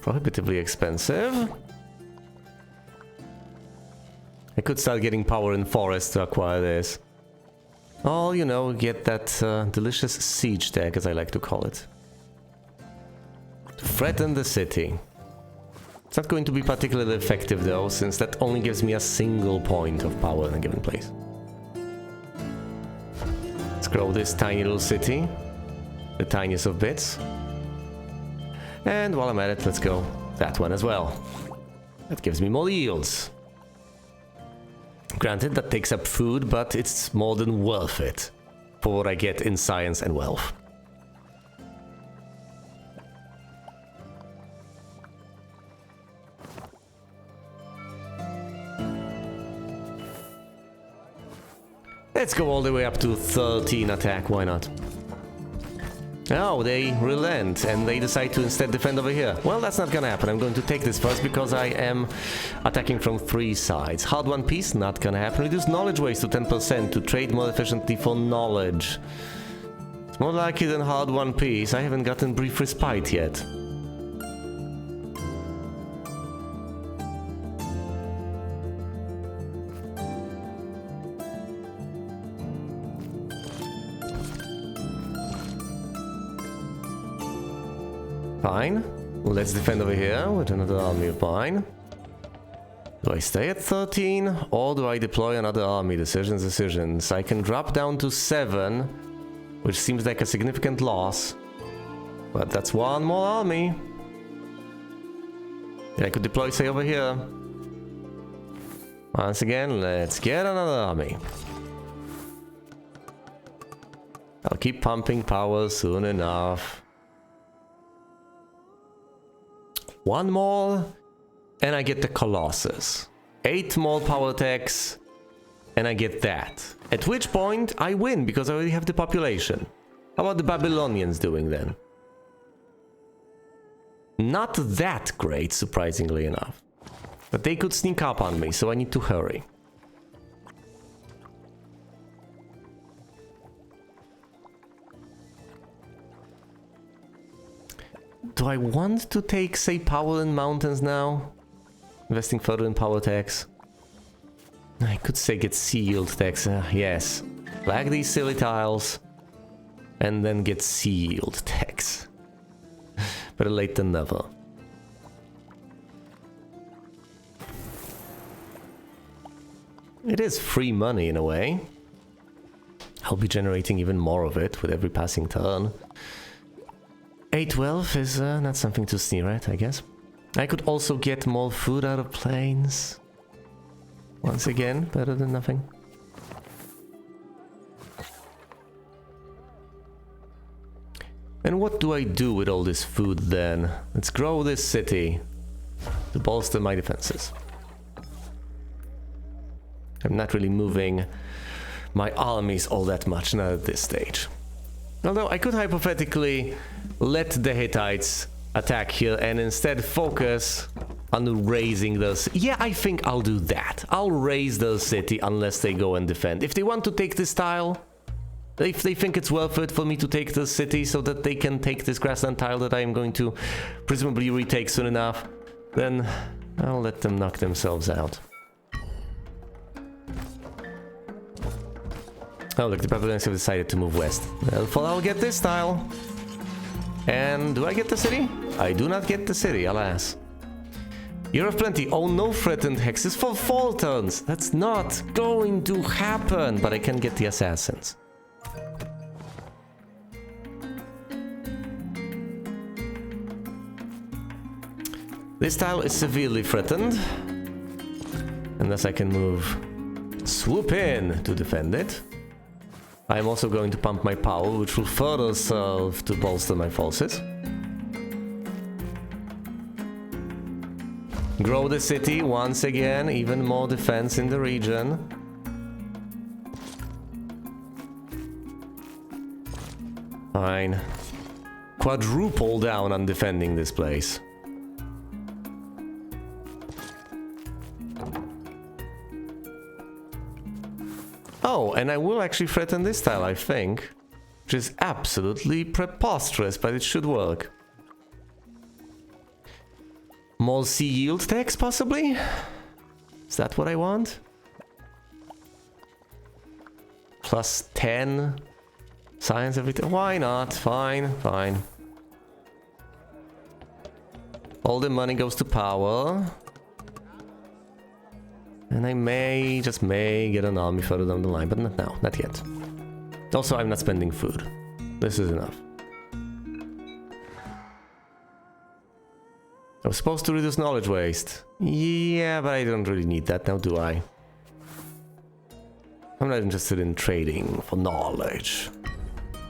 [SPEAKER 1] prohibitively expensive. I could start getting power in forests to acquire this. Or, you know, get that delicious siege tech, as I like to call it. To threaten the city. It's not going to be particularly effective though, since that only gives me a single point of power in a given place. Let's grow this tiny little city. The tiniest of bits. And while I'm at it, let's go that one as well. That gives me more yields. Granted, that takes up food, but it's more than worth it for what I get in science and wealth. Let's go all the way up to 13 attack, why not? Oh, they relent and they decide to instead defend over here. Well, that's not gonna happen. I'm going to take this first because I am attacking from 3 sides. Hard one piece, not gonna happen. Reduce knowledge waste to 10% to trade more efficiently for knowledge. It's more likely than hard one piece. I haven't gotten brief respite yet. Fine. Let's defend over here with another army of mine. Do I stay at 13 or do I deploy another army? Decisions. I can drop down to 7, which seems like a significant loss. But that's 1 more army. I could deploy, say, over here. Once again, let's get another army. I'll keep pumping power soon enough. 1 more, and I get the Colossus. 8 more power techs, and I get that. At which point, I win, because I already have the population. How about the Babylonians doing then? Not that great, surprisingly enough. But they could sneak up on me, so I need to hurry. Do I want to take, say, power in mountains now? Investing further in power tax? I could say get sea yield tax, yes. Flag these silly tiles, and then get sea yield tax. Better late than never. It is free money in a way. I'll be generating even more of it with every passing turn. 812 is not something to sneer at, I guess. I could also get more food out of planes. Once again, better than nothing. And what do I do with all this food then? Let's grow this city to bolster my defenses. I'm not really moving my armies all that much now at this stage. Although I could hypothetically let the Hittites attack here and instead focus on raising those. Yeah, I think I'll do that. I'll raise the city unless they go and defend. If they want to take this tile, if they think it's worth it for me to take the city so that they can take this grassland tile that I am going to presumably retake soon enough, then I'll let them knock themselves out. Oh look, the Babylonians have decided to move west. Therefore I'll get this tile. And do I get the city? I do not get the city, alas. Year of Plenty. Oh, no threatened hexes for fall turns. That's not going to happen. But I can get the assassins. This tile is severely threatened. Unless I can move swoop in to defend it. I'm also going to pump my power, which will further serve to bolster my forces. Grow the city once again, even more defense in the region. Fine. Quadruple down on defending this place. Oh, and I will actually threaten this tile, I think. Which is absolutely preposterous, but it should work. More sea yield tax, possibly? Is that what I want? Plus 10 science everything. Why not? Fine, fine. All the money goes to power. And I may, just may, get an army further down the line, but not now, not yet. Also, I'm not spending food. This is enough. I was supposed to reduce knowledge waste. Yeah, but I don't really need that now, do I? I'm not interested in trading for knowledge.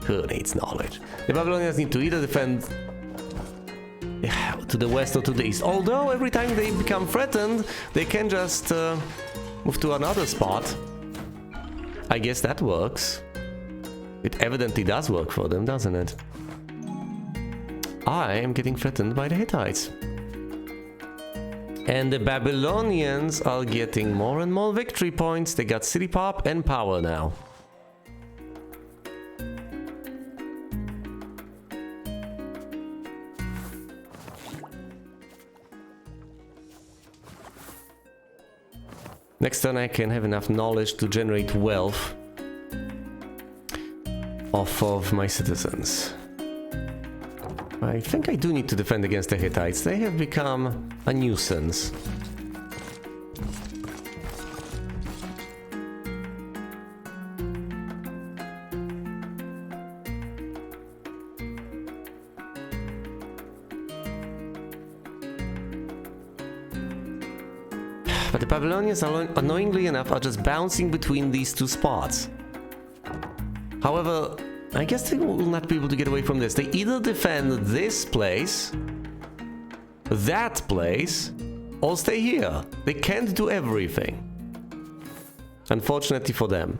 [SPEAKER 1] Who needs knowledge? The Babylonians need to either defend to the west or to the east. Although every time they become threatened, they can just move to another spot. I guess that works. It evidently does work for them, doesn't it? I am getting threatened by the Hittites. And the Babylonians are getting more and more victory points. They got city pop and power now. Next turn I can have enough knowledge to generate wealth off of my citizens. I think I do need to defend against the Hittites. They have become a nuisance. But the Babylonians, annoyingly enough, are just bouncing between these two spots. However, I guess they will not be able to get away from this. They either defend this place, that place, or stay here. They can't do everything. Unfortunately for them.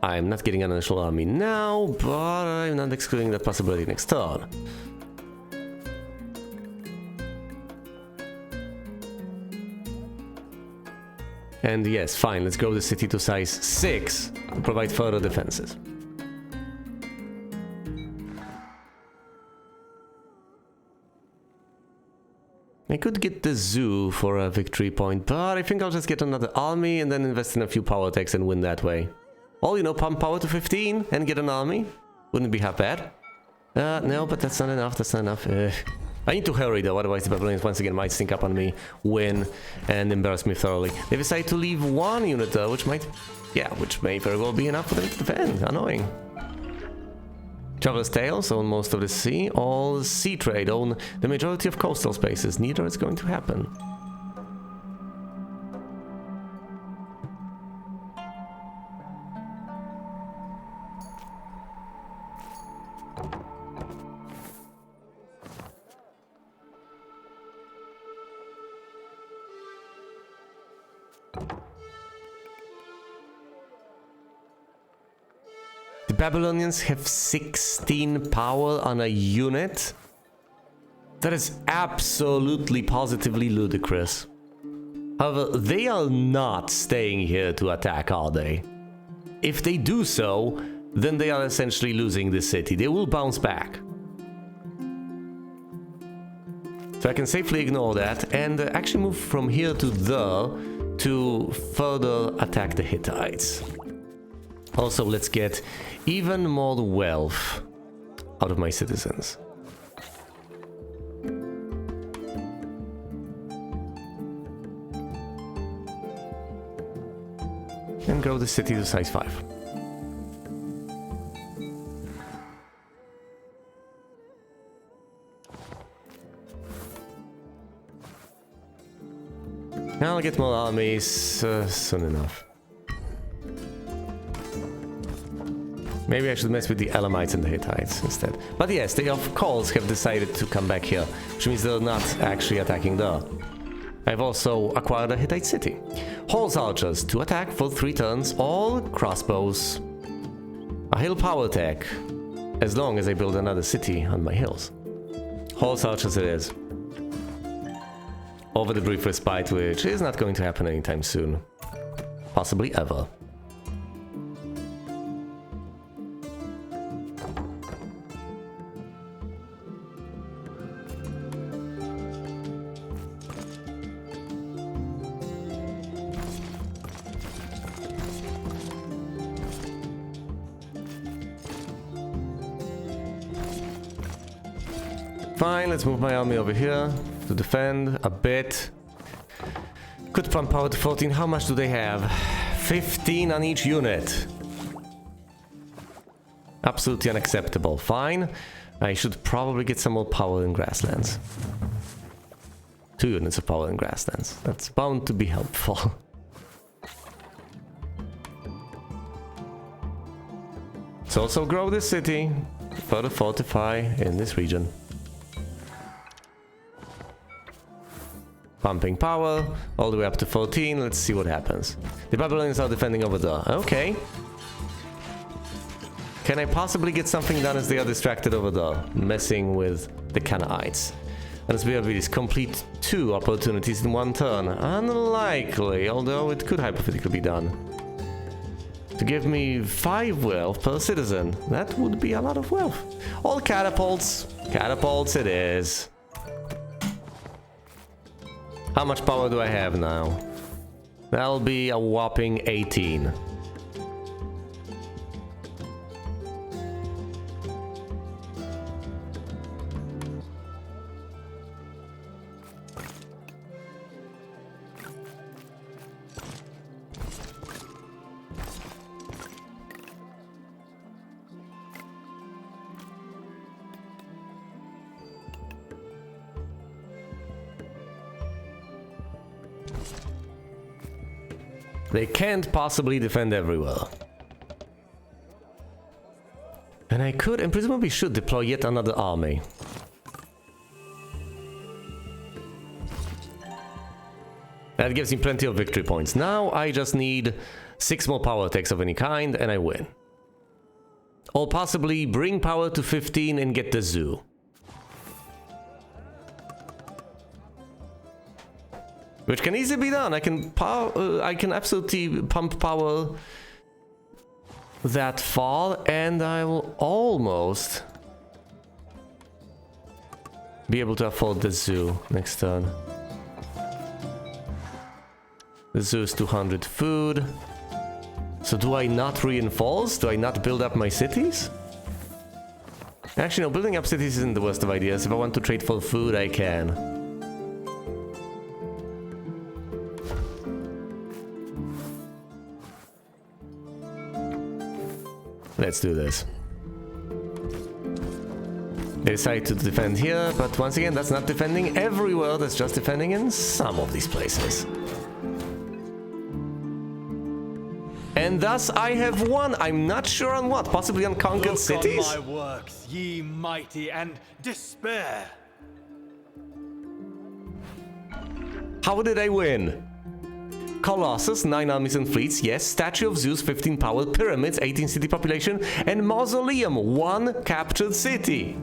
[SPEAKER 1] I'm not getting an initial army now, but I'm not excluding that possibility next turn. And yes, fine, let's grow the city to size 6 to provide further defenses. I could get the zoo for a victory point, but I think I'll just get another army and then invest in a few power techs and win that way. Or, you know, pump power to 15 and get an army. Wouldn't be half bad. No, but that's not enough, that's not enough. I need to hurry though, otherwise the Babylonians once again might sneak up on me, win, and embarrass me thoroughly. They decide to leave one unit though, which may very well be enough for them to defend. Annoying. Traveler's Tales own most of the sea. All sea trade own the majority of coastal spaces. Neither is going to happen. The Babylonians have 16 power on a unit? That is absolutely positively ludicrous. However, they are not staying here to attack, are they? If they do so, then they are essentially losing the city. They will bounce back. So I can safely ignore that and actually move from here to there to further attack the Hittites. Also, let's get even more wealth out of my citizens. And grow the city to size 5. I'll get more armies soon enough. Maybe I should mess with the Elamites and the Hittites instead. But yes, they of course have decided to come back here, which means they're not actually attacking there. I've also acquired a Hittite city. Horse archers to attack for 3 turns, all crossbows. A hill power tech, as long as I build another city on my hills. Horse archers it is. Over the brief respite, which is not going to happen anytime soon. Possibly ever. Fine, let's move my army over here to defend a bit. Could pump power to 14. How much do they have? 15 on each unit. Absolutely unacceptable. Fine. I should probably get some more power in grasslands. 2 units of power in grasslands. That's bound to be helpful. Let's also grow this city. Further fortify in this region. Pumping power, all the way up to 14, let's see what happens. The Babylonians are defending over there, okay. Can I possibly get something done as they are distracted over there, messing with the Canaanites? And as we have these complete 2 opportunities in 1 turn, unlikely, although it could hypothetically be done. To give me 5 wealth per citizen, that would be a lot of wealth. All catapults, catapults it is. How much power do I have now? That'll be a whopping 18. They can't possibly defend everywhere. And I could, and presumably should, deploy yet another army. That gives me plenty of victory points. Now I just need 6 more power attacks of any kind, and I win. Or possibly bring power to 15 and get the zoo. Which can easily be done. I can absolutely pump power that far, and I will almost be able to afford the zoo next turn. The zoo is 200 food. So do I not reinforce? Do I not build up my cities? Actually, no, building up cities isn't the worst of ideas. If I want to trade for food, I can. Let's do this. They decide to defend here, but once again, that's not defending everywhere, that's just defending in some of these places. And thus I have won. I'm not sure on what, possibly on conquered cities?
[SPEAKER 2] Look on my works, ye mighty, and despair.
[SPEAKER 1] How did I win? Colossus, 9 armies and fleets, yes. Statue of Zeus, 15 power. Pyramids, 18 city population. And Mausoleum, 1 captured city.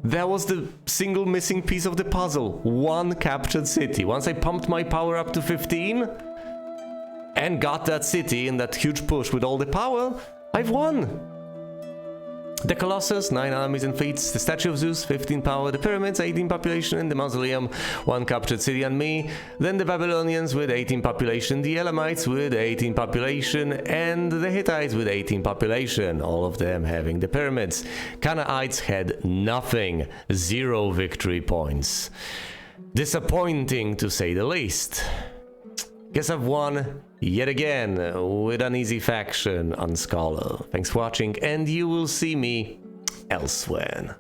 [SPEAKER 1] That was the single missing piece of the puzzle. 1 captured city. Once I pumped my power up to 15 and got that city in that huge push with all the power, I've won. The Colossus, 9 armies and fleets. The Statue of Zeus, 15 power. The Pyramids, 18 population. And the Mausoleum, 1 captured city on me. Then the Babylonians with 18 population. The Elamites with 18 population. And the Hittites with 18 population. All of them having the pyramids. Canaanites had nothing. 0 victory points. Disappointing to say the least. Guess I've won yet again with an easy faction on Scholar. Thanks for watching, and you will see me elsewhere.